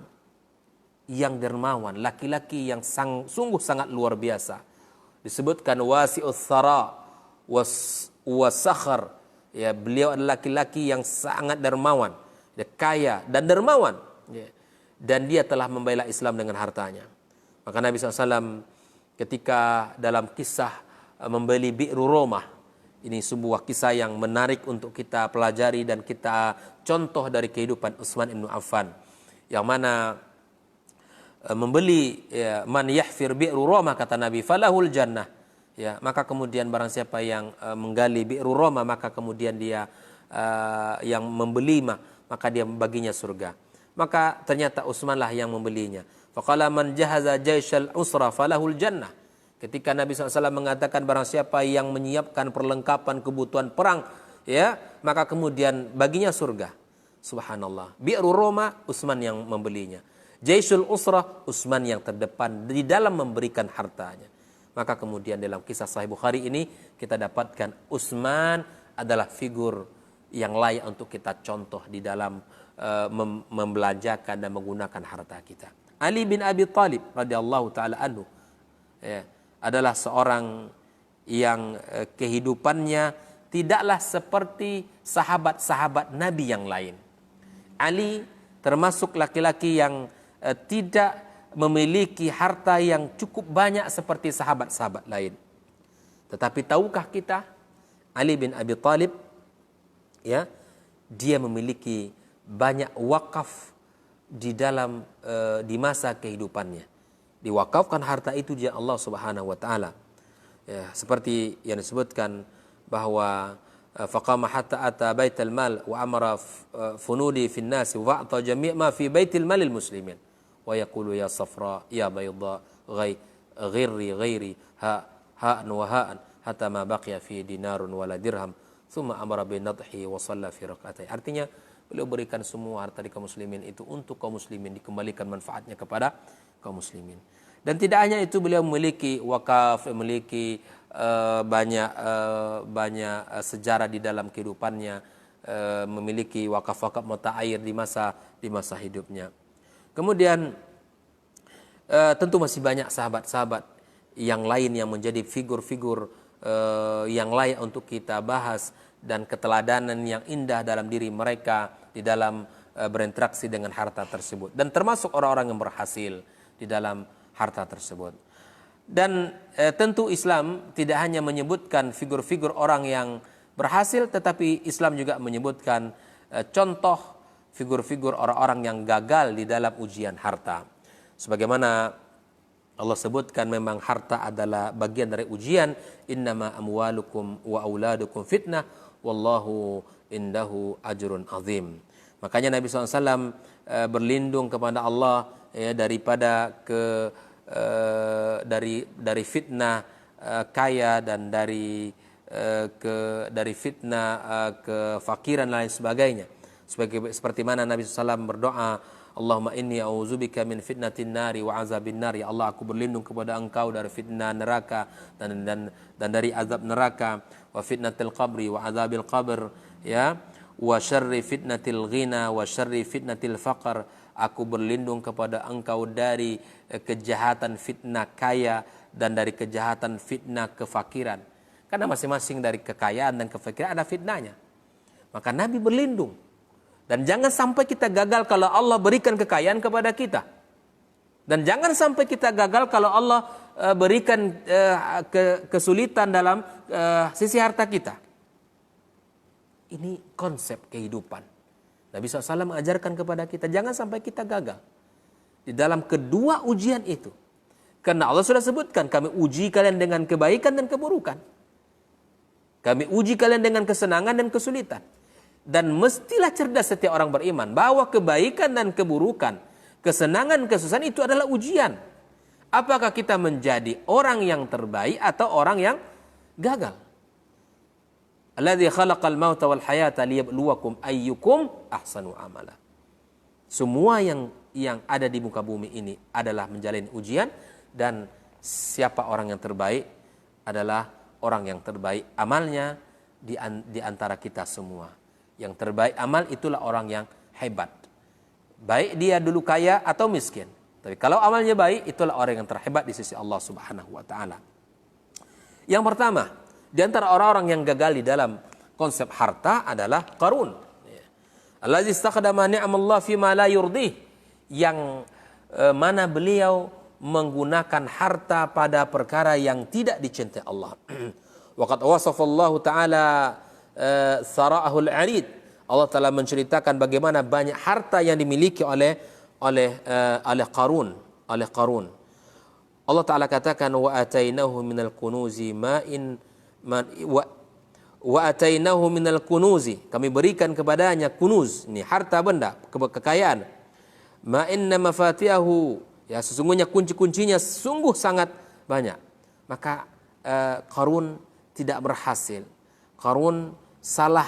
yang dermawan, laki-laki yang sungguh sangat luar biasa. Disebutkan wasi'us thara wasakhar. Ya, beliau adalah laki-laki yang sangat dermawan, dia kaya dan dermawan. Ya. Dan dia telah membela Islam dengan hartanya. Maka Nabi SAW ketika dalam kisah membeli Bi'ru Romah, ini sebuah kisah yang menarik untuk kita pelajari dan kita contoh dari kehidupan Utsman bin Affan, yang mana membeli man yahfir Bi'ru Romah, kata Nabi, falahul jannah. Ya, maka kemudian barang siapa yang menggali Bi'ru Romah, maka kemudian dia yang membeli maka dia baginya surga. Maka ternyata Utsman lah yang membelinya. Faqala man jahaza jaisyal usra falahul jannah. Ketika Nabi SAW mengatakan barang siapa yang menyiapkan perlengkapan kebutuhan perang, ya, maka kemudian baginya surga. Subhanallah. Bi'ru Romah, Utsman yang membelinya. Jaisyul usra, Utsman yang terdepan di dalam memberikan hartanya. Maka kemudian dalam kisah Sahih Bukhari ini kita dapatkan Utsman adalah figur yang layak untuk kita contoh di dalam membelanjakan dan menggunakan harta kita. Ali bin Abi Thalib radhiyallahu taala anhu, ya, adalah seorang yang kehidupannya tidaklah seperti sahabat-sahabat Nabi yang lain. Ali termasuk laki-laki yang tidak memiliki harta yang cukup banyak seperti sahabat-sahabat lain. Tetapi tahukah kita, Ali bin Abi Thalib, ya, dia memiliki banyak wakaf di dalam di masa kehidupannya. Diwakafkan harta itu dia Allah Subhanahu wa taala. Ya, seperti yang disebutkan bahwa faqama hatta ata baital mal wa amara funudi fin nas wa a'ta jami' ma fi baitil malil muslimin wa yaqulu ya safra ya bayda ghairi ha'an wa ha'an hatta ma baqiya fi dinarun wala dirham thumma amara bin nadhi wa shalla fi rak'atain. Artinya beliau berikan semua harta di kaum muslimin itu untuk kaum muslimin, dikembalikan manfaatnya kepada kaum muslimin. Dan tidak hanya itu, beliau memiliki wakaf, memiliki banyak sejarah di dalam kehidupannya, memiliki wakaf-wakaf mata air di masa hidupnya. Kemudian tentu masih banyak sahabat-sahabat yang lain yang menjadi figur-figur yang layak untuk kita bahas, dan keteladanan yang indah dalam diri mereka di dalam berinteraksi dengan harta tersebut, dan termasuk orang-orang yang berhasil di dalam harta tersebut. Dan tentu Islam tidak hanya menyebutkan figur-figur orang yang berhasil, tetapi Islam juga menyebutkan contoh figur-figur orang-orang yang gagal di dalam ujian harta. Sebagaimana Allah sebutkan memang harta adalah bagian dari ujian. Innama amwalukum wa auladukum fitnah wallahu indahu ajrun azim. Makanya Nabi SAW berlindung kepada Allah, ya, daripada dari fitnah kaya, dan dari fitnah kefakiran dan lain sebagainya. Seperti mana Nabi SAW berdoa, Allahumma inni a'udzubika min fitnatin nari wa azabin nar. Ya Allah, aku berlindung kepada Engkau dari fitnah neraka dan dari azab neraka, wa fitnatil qabri wa azabil qabr, ya, wa syarri fitnatil ghina wa syarri fitnatil faqr. Aku berlindung kepada Engkau dari kejahatan fitnah kaya dan dari kejahatan fitnah kefakiran. Karena masing-masing dari kekayaan dan kefakiran ada fitnahnya. Maka Nabi berlindung. Dan jangan sampai kita gagal kalau Allah berikan kekayaan kepada kita. Dan jangan sampai kita gagal kalau Allah berikan kesulitan dalam sisi harta kita. Ini konsep kehidupan. Nabi SAW mengajarkan kepada kita, jangan sampai kita gagal di dalam kedua ujian itu. Karena Allah sudah sebutkan, kami uji kalian dengan kebaikan dan keburukan. Kami uji kalian dengan kesenangan dan kesulitan. Dan mestilah cerdas setiap orang beriman, bahwa kebaikan dan keburukan, kesenangan, kesusahan itu adalah ujian. Apakah kita menjadi orang yang terbaik atau orang yang gagal? Alladzi khalaqal mauta wal hayata liyabluwakum ayyukum ahsanu amala. Semua yang ada di muka bumi ini adalah menjalani ujian, dan siapa orang yang terbaik adalah orang yang terbaik amalnya di antara kita semua. Yang terbaik amal itulah orang yang hebat. Baik dia dulu kaya atau miskin. Tapi kalau amalnya baik, itulah orang yang terhebat di sisi Allah Subhanahu wa taala. Yang pertama, di antara orang-orang yang gagal di dalam konsep harta adalah Qarun. Allazi istakhdama ni'amallah fima la yurdih, yang mana beliau menggunakan harta pada perkara yang tidak dicintai Allah. Waqad wasafallahu taala sara'ahul arid. Allah Taala menceritakan bagaimana banyak harta yang dimiliki oleh Qarun. Allah Taala katakan, wa atainahu minal kunuzi wa atainahu minal kunuzi, kami berikan kepadanya kunuz, ini harta benda, kekayaan. Ma inna mafatihahu, ya sesungguhnya kunci-kuncinya sungguh sangat banyak. Maka Qarun tidak berhasil. Qarun salah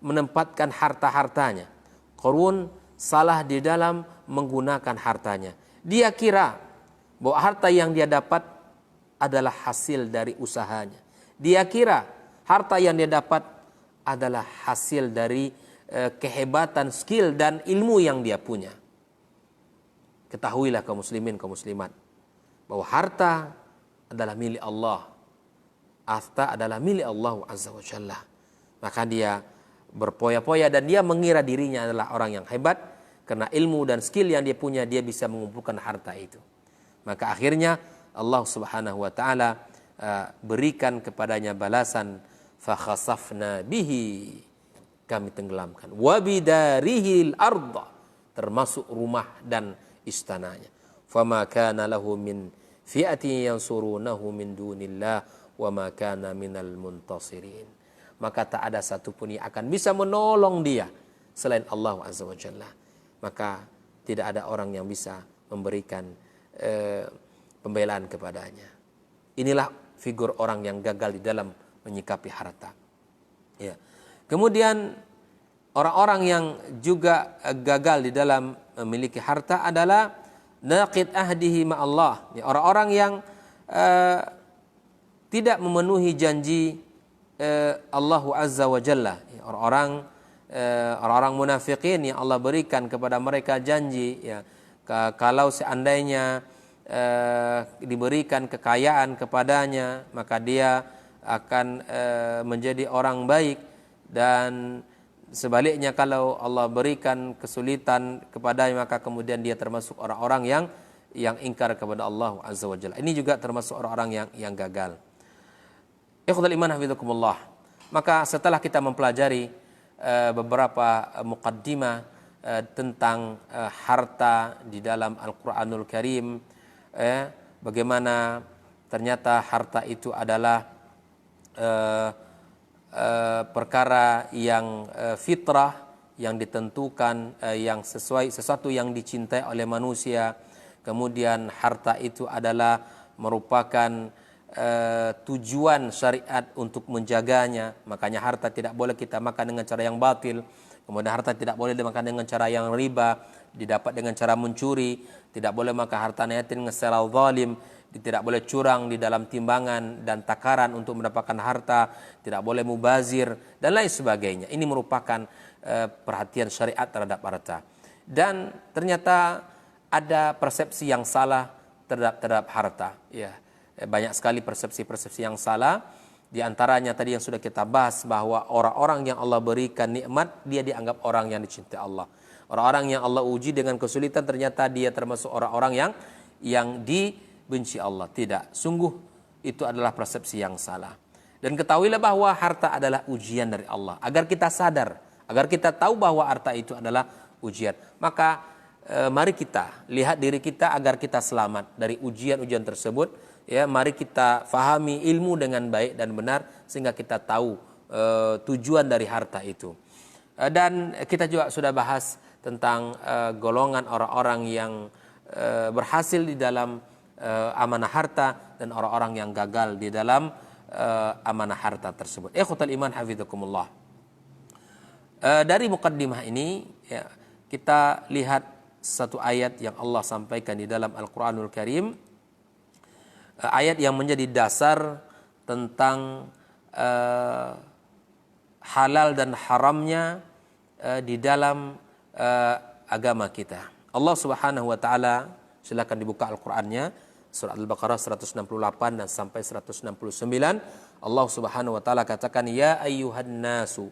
menempatkan harta-hartanya. Qarun salah di dalam menggunakan hartanya. Dia kira bahwa harta yang dia dapat adalah hasil dari usahanya. Dia kira harta yang dia dapat adalah hasil dari kehebatan, skill dan ilmu yang dia punya. Ketahuilah kaum muslimin, kaum muslimat, bahwa harta adalah milik Allah. Harta adalah milik Allah Azza wa Jalla. Maka dia berpoya-poya dan dia mengira dirinya adalah orang yang hebat. Karena ilmu dan skill yang dia punya, dia bisa mengumpulkan harta itu. Maka akhirnya Allah Subhanahu wa taala berikan kepadanya balasan, fa khasafna bihi, kami tenggelamkan, wa bidarihil arda, termasuk rumah dan istananya. Fama kana lahu min fi'atin yansurunahu min dunillah wa ma kana minal muntasirin. Maka tak ada satupun yang akan bisa menolong dia selain Allah Azza wa Jalla. Maka tidak ada orang yang bisa memberikan pembelaan kepadanya. Inilah figur orang yang gagal di dalam menyikapi harta. Ya. Kemudian orang-orang yang juga gagal di dalam memiliki harta adalah naqid ahdihi ma Allah. Ya, orang-orang yang tidak memenuhi janji Allah Azza wa Jalla. Ya, orang-orang munafikin yang Allah berikan kepada mereka janji, ya, kalau seandainya diberikan kekayaan kepadanya, maka dia akan menjadi orang baik, dan sebaliknya kalau Allah berikan kesulitan kepadanya, maka kemudian dia termasuk orang-orang yang ingkar kepada Allah Azza wa Jalla. Ini juga termasuk orang-orang yang gagal. Ikhwatul iman hafizakumullah. Maka setelah kita mempelajari beberapa muqaddimah tentang harta di dalam Al-Quranul Karim, bagaimana ternyata harta itu adalah perkara yang fitrah, yang ditentukan, yang sesuai, sesuatu yang dicintai oleh manusia. Kemudian harta itu adalah merupakan tujuan syariat untuk menjaganya. Makanya harta tidak boleh kita makan dengan cara yang batil. Kemudian harta tidak boleh dimakan dengan cara yang riba, didapat dengan cara mencuri. Tidak boleh makan harta yatim dengan secara zalim. Tidak boleh curang di dalam timbangan dan takaran untuk mendapatkan harta. Tidak boleh mubazir dan lain sebagainya. Ini merupakan perhatian syariat terhadap harta. Dan ternyata ada persepsi yang salah terhadap harta. Ya, banyak sekali persepsi-persepsi yang salah. Di antaranya tadi yang sudah kita bahas, bahwa orang-orang yang Allah berikan nikmat, dia dianggap orang yang dicintai Allah. Orang-orang yang Allah uji dengan kesulitan, ternyata dia termasuk orang-orang yang dibenci Allah. Tidak, sungguh itu adalah persepsi yang salah. Dan ketahuilah bahwa harta adalah ujian dari Allah. Agar kita sadar, agar kita tahu bahwa harta itu adalah ujian. Maka mari kita lihat diri kita agar kita selamat dari ujian-ujian tersebut. Ya, mari kita fahami ilmu dengan baik dan benar sehingga kita tahu tujuan dari harta itu. Dan kita juga sudah bahas tentang golongan orang-orang yang berhasil di dalam amanah harta dan orang-orang yang gagal di dalam amanah harta tersebut. Ikhwatal iman hafizakumullah. Dari mukaddimah ini ya, kita lihat satu ayat yang Allah sampaikan di dalam Al-Quranul Karim, ayat yang menjadi dasar tentang halal dan haramnya di dalam agama kita. Allah Subhanahu wa taala, silakan dibuka Al-Qur'annya, surah Al-Baqarah 168 dan sampai 169. Allah Subhanahu wa taala katakan, ya ayyuhan nasu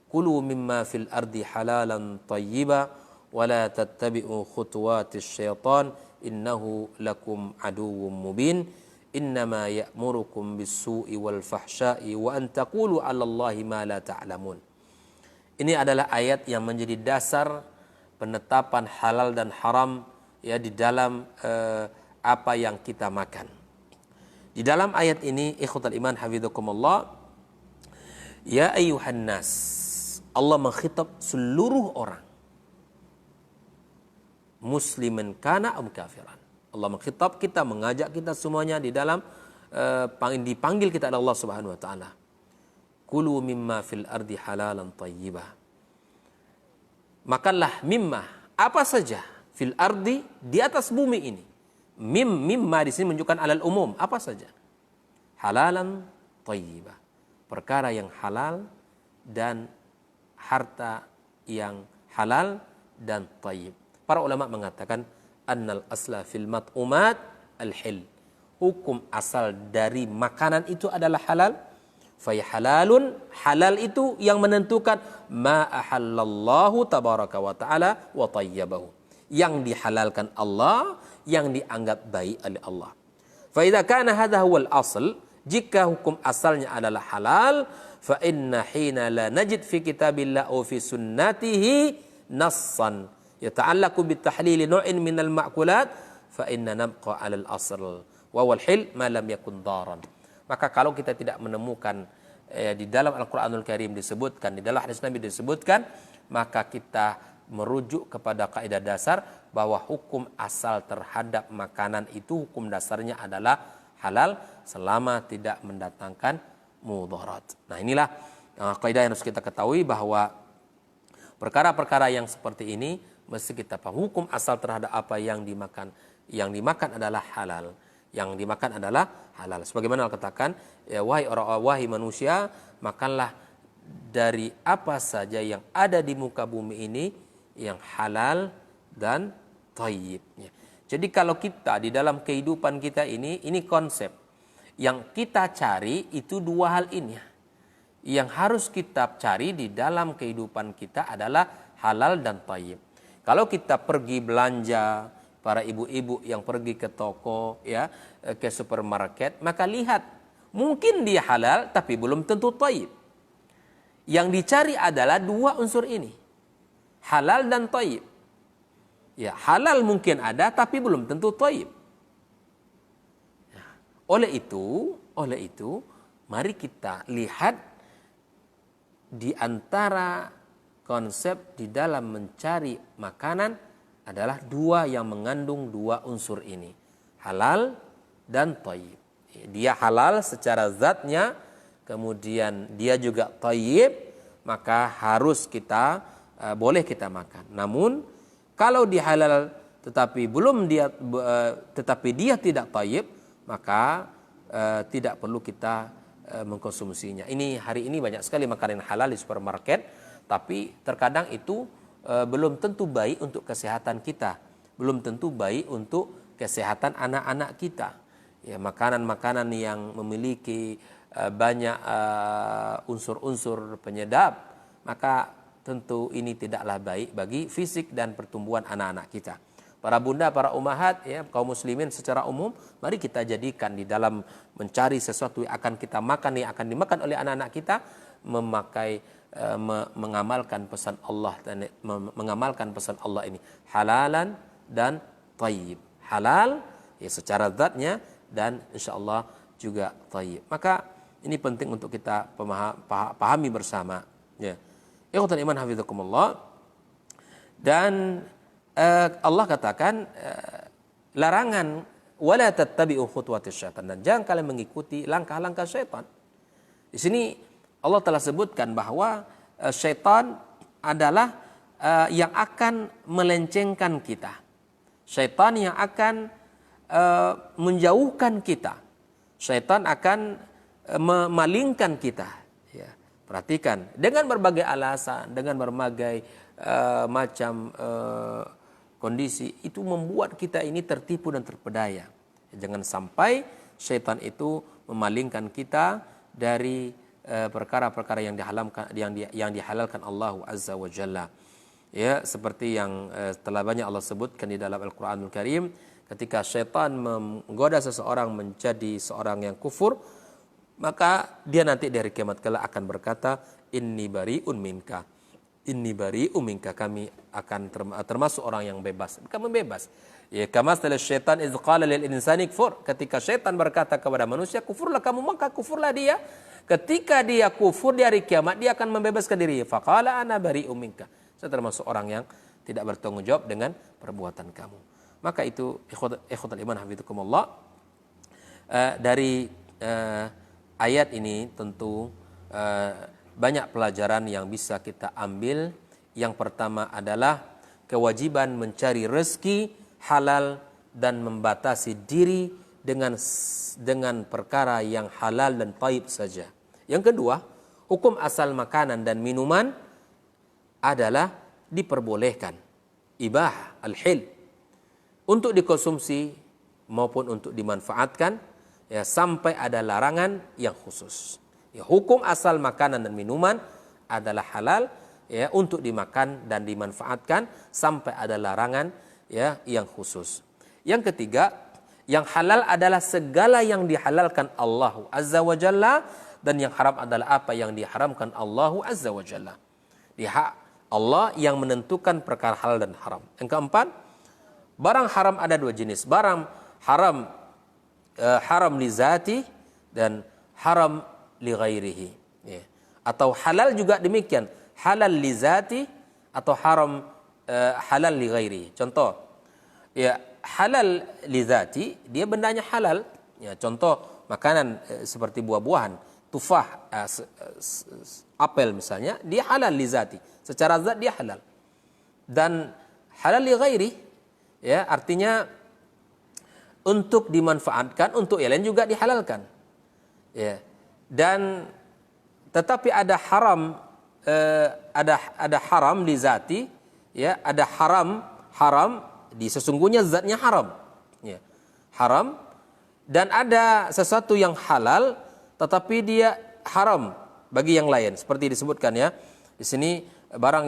kulu mimma fil ardi halalan thayyiba wa la tattabi'u khutuwatis syaitan innahu lakum aduwwum mubin innama ya'murukum bis-su'i wal fahsya'i wa an taqulu 'alallahi ma la ta'lamun. Ini adalah ayat yang menjadi dasar penetapan halal dan haram ya di dalam apa yang kita makan. Di dalam ayat ini ikhwatal iman hafizakumullah, ya ayyuhan nas, Allah mengkhitab seluruh orang, musliman kana am kafiran. Allah mengkhitab kita, mengajak kita semuanya di dalam dipanggil kita oleh Allah Subhanahu wa taala. Kulu mimma fil ardi halalan thayyibah. Makanlah mimma, apa saja fil ardi, di atas bumi ini. Mimma di sini menunjukkan alal umum, apa saja. Halalan thayyibah. Perkara yang halal dan harta yang halal dan thayyib. Para ulama mengatakan annal asla fil mat'umat al-hil. Hukum asal dari makanan itu adalah halal. Faya halalun, halal itu yang menentukan ma ahallallahu tabaraka wa ta'ala wa tayyabahu. Yang dihalalkan Allah, yang dianggap baik oleh Allah. Fa idza kana hadha huwal asl, jika hukum asalnya adalah halal, fa inna hina la najid fi kitabillah aw fi sunnatihi nassan yata'allaqu bit tahlil nu'in minal ma'kulat fa inna nabqa 'alal asl wa wal hil ma lam yakun daran. Maka kalau kita tidak menemukan di dalam Al-Quranul Karim disebutkan, di dalam hadis Nabi disebutkan, maka kita merujuk kepada kaidah dasar bahwa hukum asal terhadap makanan itu hukum dasarnya adalah halal selama tidak mendatangkan mudarat. Nah, inilah kaidah yang harus kita ketahui, bahwa perkara-perkara yang seperti ini mesti kita paham. Hukum asal terhadap apa yang dimakan adalah halal. Yang dimakan adalah halal. Sebagaimana Allah katakan, ya wahai manusia, makanlah dari apa saja yang ada di muka bumi ini yang halal dan thayyib. Jadi kalau kita di dalam kehidupan kita ini konsep yang kita cari itu dua hal ini. Yang harus kita cari di dalam kehidupan kita adalah halal dan thayyib. Kalau kita pergi belanja, para ibu-ibu yang pergi ke toko, ya, ke supermarket, maka lihat, mungkin dia halal tapi belum tentu thayyib. Yang dicari adalah dua unsur ini, halal dan thayyib. Ya, halal mungkin ada tapi belum tentu thayyib. Ya. Oleh itu, mari kita lihat di antara konsep di dalam mencari makanan adalah dua yang mengandung dua unsur ini, halal dan thayyib. Dia halal secara zatnya, kemudian dia juga thayyib, maka harus kita boleh kita makan. Namun kalau dia halal tetapi dia tidak thayyib, maka tidak perlu kita mengkonsumsinya. Ini hari ini banyak sekali makanan halal di supermarket, tapi terkadang itu belum tentu baik untuk kesehatan kita, belum tentu baik untuk kesehatan anak-anak kita. Ya, makanan-makanan yang memiliki banyak unsur-unsur penyedap, maka tentu ini tidaklah baik bagi fisik dan pertumbuhan anak-anak kita. Para bunda, para umahat, ya, kaum muslimin secara umum, mari kita jadikan di dalam mencari sesuatu yang akan kita makan, yang akan dimakan oleh anak-anak kita, mengamalkan pesan Allah dan mengamalkan pesan Allah ini halalan dan thayyib. Halal ya secara zatnya dan insyaallah juga thayyib. Maka ini penting untuk kita pahami bersama, ya. Ikhwatul iman hafizakumullah. Dan Allah katakan larangan wala tattabi'u khutuwatis syaitan, dan jangan kalian mengikuti langkah-langkah syaitan. Di sini Allah telah sebutkan bahwa syaitan adalah yang akan melencengkan kita. Syaitan yang akan menjauhkan kita. Syaitan akan memalingkan kita. Ya, perhatikan, dengan berbagai alasan, dengan berbagai macam kondisi, itu membuat kita ini tertipu dan terpedaya. Jangan sampai syaitan itu memalingkan kita dari perkara-perkara yang dihalalkan Allah Azza wa Jalla. Ya, seperti yang telah banyak Allah sebutkan di dalam Al-Qur'anul Karim, ketika syaitan menggoda seseorang menjadi seorang yang kufur, maka dia nanti dari kiamat kelak akan berkata, inni bari'un minka. Inni bari'un minka, kami akan termasuk orang yang bebas. Kamu bebas. Ya, kama setelah syaitan iz qala lil insani kufur, ketika syaitan berkata kepada manusia kufurlah kamu, maka kufurlah dia. Ketika dia kufur di hari kiamat, dia akan membebaskan diri. Faqala ana bari'un minka, saya termasuk orang yang tidak bertanggung jawab dengan perbuatan kamu. Maka itu ikhwatul iman hafizakumullah, dari ayat ini tentu banyak pelajaran yang bisa kita ambil. Yang pertama adalah kewajiban mencari rezeki halal dan membatasi diri dengan perkara yang halal dan thayyib saja. Yang kedua, hukum asal makanan dan minuman adalah diperbolehkan, ibah al-hil, untuk dikonsumsi maupun untuk dimanfaatkan, ya, sampai ada larangan yang khusus. Ya, hukum asal makanan dan minuman adalah halal, ya, untuk dimakan dan dimanfaatkan sampai ada larangan, ya, yang khusus. Yang ketiga, yang halal adalah segala yang dihalalkan Allah Azza wa Jalla, dan yang haram adalah apa yang diharamkan Allah Azza wa Jalla. Allah yang menentukan perkara halal dan haram. Yang keempat, barang haram ada dua jenis. Barang haram haram li zati dan haram li ghairihi, ya. Atau halal juga demikian, halal li zati atau haram halal li ghairihi. Contoh, ya, halal li zati, dia bendanya halal, ya. Contoh makanan seperti buah-buahan, tufah, apel misalnya, dia halal li zati, secara zat dia halal. Dan halal li ghairi, ya, artinya untuk dimanfaatkan, untuk yang lain juga dihalalkan, ya. Dan tetapi ada haram, ada haram li zati, ya, ada haram di sesungguhnya zatnya haram, ya, haram. Dan ada sesuatu yang halal tetapi dia haram bagi yang lain, seperti disebutkan, ya, di sini barang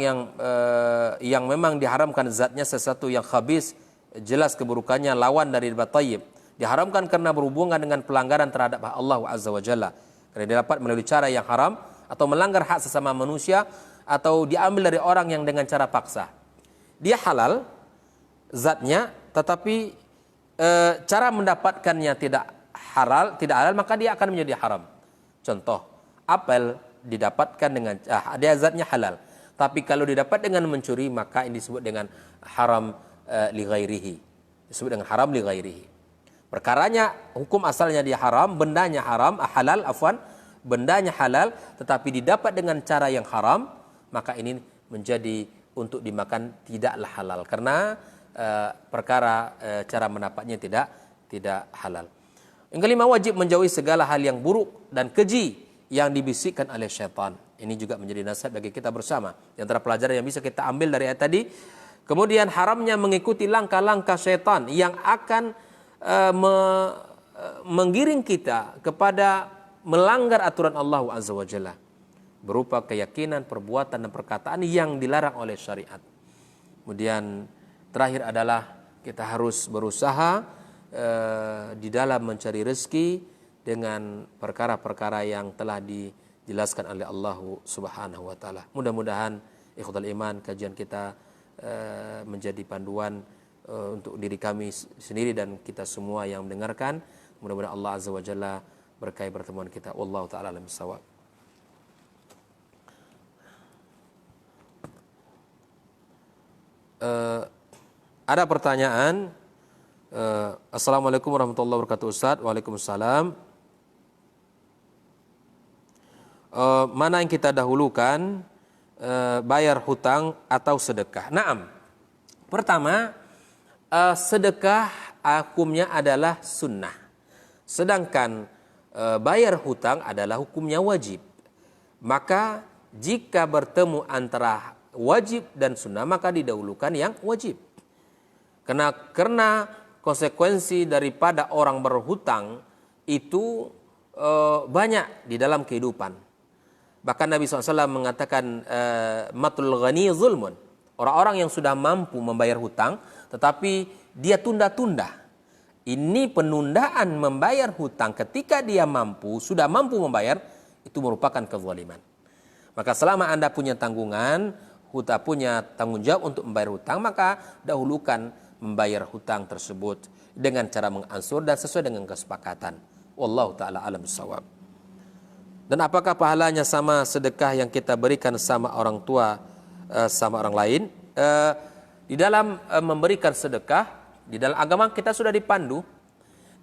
yang memang diharamkan zatnya sesuatu yang khabis, jelas keburukannya, lawan dari tayyib, diharamkan karena berhubungan dengan pelanggaran terhadap Allah Azza wa Jalla, karena dia dapat melalui cara yang haram atau melanggar hak sesama manusia atau diambil dari orang yang dengan cara paksa. Dia halal zatnya, tetapi cara mendapatkannya tidak halal, maka dia akan menjadi haram. Contoh, apel didapatkan dengan dia zatnya halal, tapi kalau didapat dengan mencuri, maka ini disebut dengan haram li ghairihi, disebut dengan haram li ghairihi. Perkaranya hukum asalnya dia haram, bendanya haram, halal, bendanya halal, tetapi didapat dengan cara yang haram, maka ini menjadi untuk dimakan tidaklah halal, karena perkara cara mendapatnya tidak halal. Yang kelima, wajib menjauhi segala hal yang buruk dan keji yang dibisikkan oleh syaitan. Ini juga menjadi nasihat bagi kita bersama. Di antara pelajaran yang bisa kita ambil dari ayat tadi, kemudian haramnya mengikuti langkah-langkah syaitan yang akan menggiring kita kepada melanggar aturan Allah Azza wa Jalla, berupa keyakinan, perbuatan dan perkataan yang dilarang oleh syariat. Kemudian terakhir adalah kita harus berusaha di dalam mencari rezeki dengan perkara-perkara yang telah dijelaskan oleh Allah Subhanahu wa taala. Mudah-mudahan ikhwatul iman kajian kita menjadi panduan untuk diri kami sendiri dan kita semua yang mendengarkan. Mudah-mudahan Allah Azza wa Jalla berkahi pertemuan kita. Wallahu taala alam bissawab. Ada pertanyaan. Assalamualaikum warahmatullahi wabarakatuh Ustaz. Waalaikumsalam. Mana yang kita dahulukan, bayar hutang atau sedekah? Naam. Pertama, sedekah hukumnya adalah sunnah. Sedangkan bayar hutang adalah hukumnya wajib. Maka jika bertemu antara wajib dan sunnah, maka didahulukan yang wajib. Karena konsekuensi daripada orang berhutang itu banyak di dalam kehidupan. Bahkan Nabi SAW mengatakan matul ghani zulmun. Orang-orang yang sudah mampu membayar hutang tetapi dia tunda-tunda. Ini penundaan membayar hutang ketika dia sudah mampu membayar, itu merupakan kezaliman. Maka selama Anda punya tanggungan, punya tanggung jawab untuk membayar hutang, maka dahulukan membayar hutang tersebut dengan cara mengansur dan sesuai dengan kesepakatan. Wallahu taala alam bissawab. Dan apakah pahalanya sama sedekah yang kita berikan sama orang tua sama orang lain? Di dalam memberikan sedekah, di dalam agama kita sudah dipandu.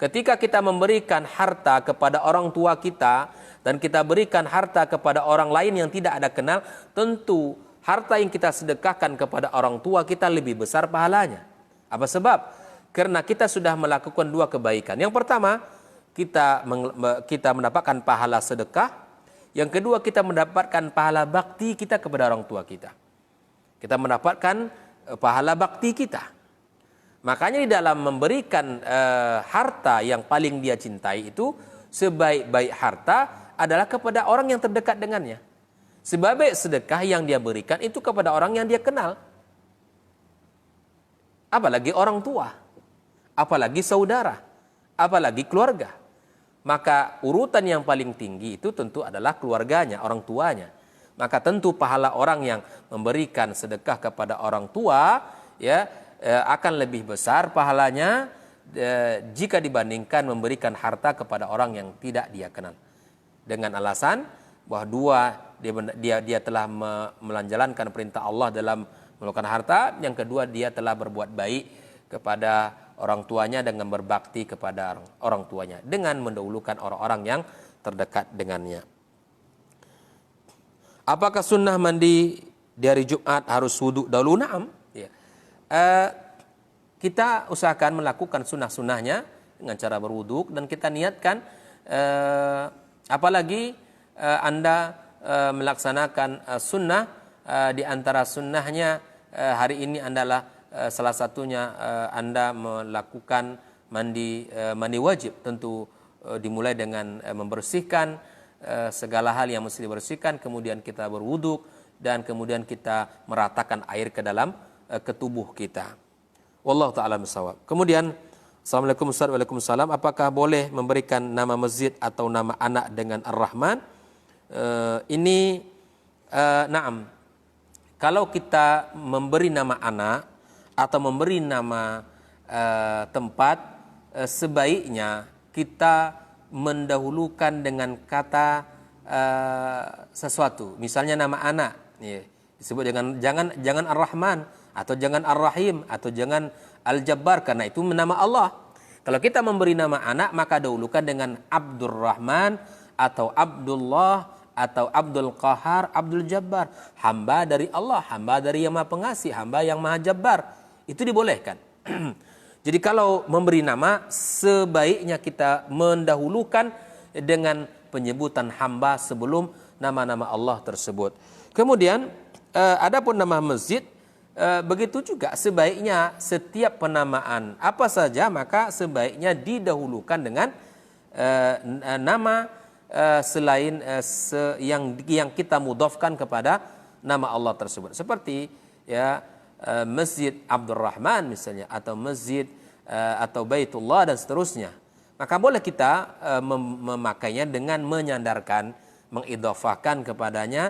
Ketika kita memberikan harta kepada orang tua kita dan kita berikan harta kepada orang lain yang tidak ada kenal, tentu harta yang kita sedekahkan kepada orang tua kita lebih besar pahalanya. Apa sebab? Karena kita sudah melakukan dua kebaikan. Yang pertama, kita mendapatkan pahala sedekah. Yang kedua, kita mendapatkan pahala bakti kita kepada orang tua kita. Kita mendapatkan pahala bakti kita. Makanya di dalam memberikan harta yang paling dia cintai itu, sebaik-baik harta adalah kepada orang yang terdekat dengannya. Sebaik sedekah yang dia berikan itu kepada orang yang dia kenal. Apalagi orang tua, apalagi saudara, apalagi keluarga. Maka urutan yang paling tinggi itu tentu adalah keluarganya, orang tuanya. Maka tentu pahala orang yang memberikan sedekah kepada orang tua akan lebih besar pahalanya jika dibandingkan memberikan harta kepada orang yang tidak dia kenal. Dengan alasan bahwa dia telah menjalankan perintah Allah dalam melakukan harta, yang kedua dia telah berbuat baik kepada orang tuanya dengan berbakti kepada orang tuanya dengan mendahulukan orang-orang yang terdekat dengannya. Apakah sunnah mandi di hari Jumat harus wudu dahulu? Naam. Ya. Kita usahakan melakukan sunnah-sunnahnya dengan cara berwudu dan kita niatkan, apalagi Anda melaksanakan sunnah, di antara sunnahnya hari ini adalah salah satunya Anda melakukan mandi wajib. Tentu dimulai dengan membersihkan segala hal yang mesti dibersihkan, kemudian kita berwudu dan kemudian kita meratakan air ke dalam ke tubuh kita. Wallahu taala bissawab. Kemudian Assalamualaikum Ustaz. Waalaikumsalam. Apakah boleh memberikan nama masjid atau nama anak dengan Ar-Rahman? Naam. Kalau kita memberi nama anak atau memberi nama tempat, sebaiknya kita mendahulukan dengan kata sesuatu. Misalnya nama anak, disebut jangan Ar-Rahman atau jangan Ar-Rahim atau jangan Al-Jabbar, karena itu nama Allah. Kalau kita memberi nama anak, maka dahulukan dengan Abdurrahman atau Abdullah atau Abdul Qahar, Abdul Jabbar, hamba dari Allah, hamba dari yang Maha Pengasih, hamba yang Maha Jabbar. Itu dibolehkan. Jadi kalau memberi nama, sebaiknya kita mendahulukan dengan penyebutan hamba sebelum nama-nama Allah tersebut. Kemudian adapun nama masjid, begitu juga sebaiknya setiap penamaan apa saja maka sebaiknya didahulukan dengan nama selain yang kita mudhafkan kepada nama Allah tersebut. Seperti Masjid Abdul Rahman misalnya, atau masjid atau Baitullah dan seterusnya, maka boleh kita memakainya dengan menyandarkan, mengidhafahkan kepadanya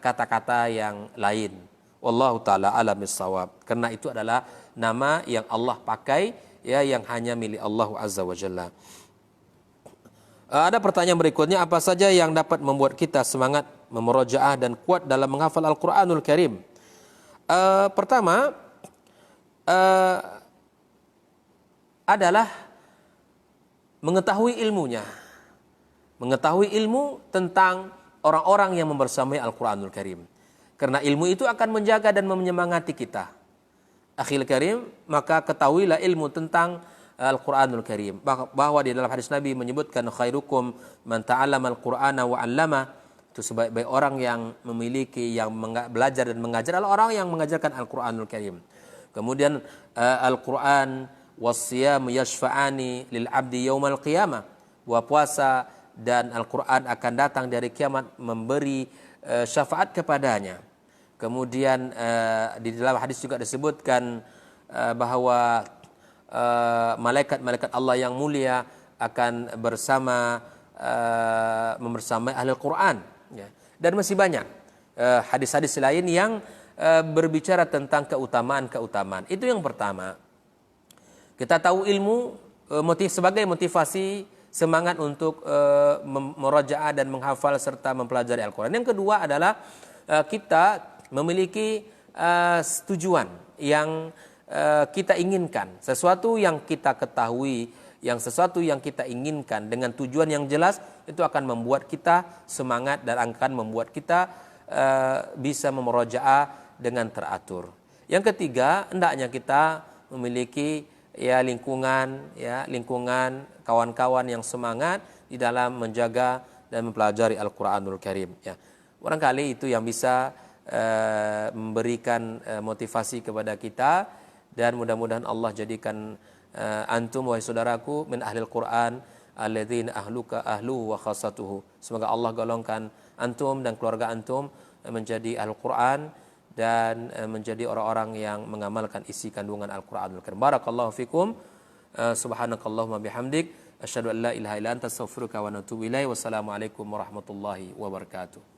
kata-kata yang lain. Wallahu taala alam bissawab. Karena itu adalah nama yang Allah pakai, ya, yang hanya milik Allah azza wajalla. Ada pertanyaan berikutnya, apa saja yang dapat membuat kita semangat memurojaah dan kuat dalam menghafal Al-Qur'anul Karim? Pertama adalah mengetahui ilmunya. Mengetahui ilmu tentang orang-orang yang membersamai Al-Qur'anul Karim. Karena ilmu itu akan menjaga dan menyemangati kita. Akhil Karim, maka ketahuilah ilmu tentang Al-Qur'anul Karim. Bahwa di dalam hadis Nabi menyebutkan khairukum man ta'allama al-Qur'ana wa 'allama. Itu sebaik-baik orang yang memiliki, yang belajar dan mengajar adalah orang yang mengajarkan Al-Qur'anul Karim. Kemudian Al-Qur'an was-siyam yashfa'ani lil 'abdi yaumal qiyamah. Bahwa puasa dan Al-Qur'an akan datang dari kiamat memberi syafaat kepadanya. Kemudian di dalam hadis juga disebutkan bahwa malaikat-malaikat Allah yang mulia akan membersamai ahli Al-Quran, ya. Dan masih banyak hadis-hadis lain yang berbicara tentang keutamaan-keutamaan. Itu yang pertama. Kita tahu ilmu sebagai motivasi semangat untuk merajaah dan menghafal serta mempelajari Al-Quran. Yang kedua adalah kita memiliki tujuan yang kita inginkan, sesuatu yang kita ketahui, sesuatu yang kita inginkan dengan tujuan yang jelas, itu akan membuat kita semangat dan akan membuat kita bisa memurojaah dengan teratur. Yang ketiga, hendaknya kita memiliki lingkungan kawan-kawan yang semangat di dalam menjaga dan mempelajari Al-Quranul Karim. Ya. Barangkali itu yang bisa memberikan motivasi kepada kita, dan mudah-mudahan Allah jadikan antum wahai saudaraku min ahlil Quran alladzina ahluhu wa khassatuhu. Semoga Allah golongkan antum dan keluarga antum menjadi ahlul Quran dan menjadi orang-orang yang mengamalkan isi kandungan Al-Qur'anul Karim. Barakallahu fikum. Subhanakallahumma bihamdik asyhadu an la ilaha illa anta astaghfiruka wa atubu ilaik. Wassalamualaikum warahmatullahi wabarakatuh.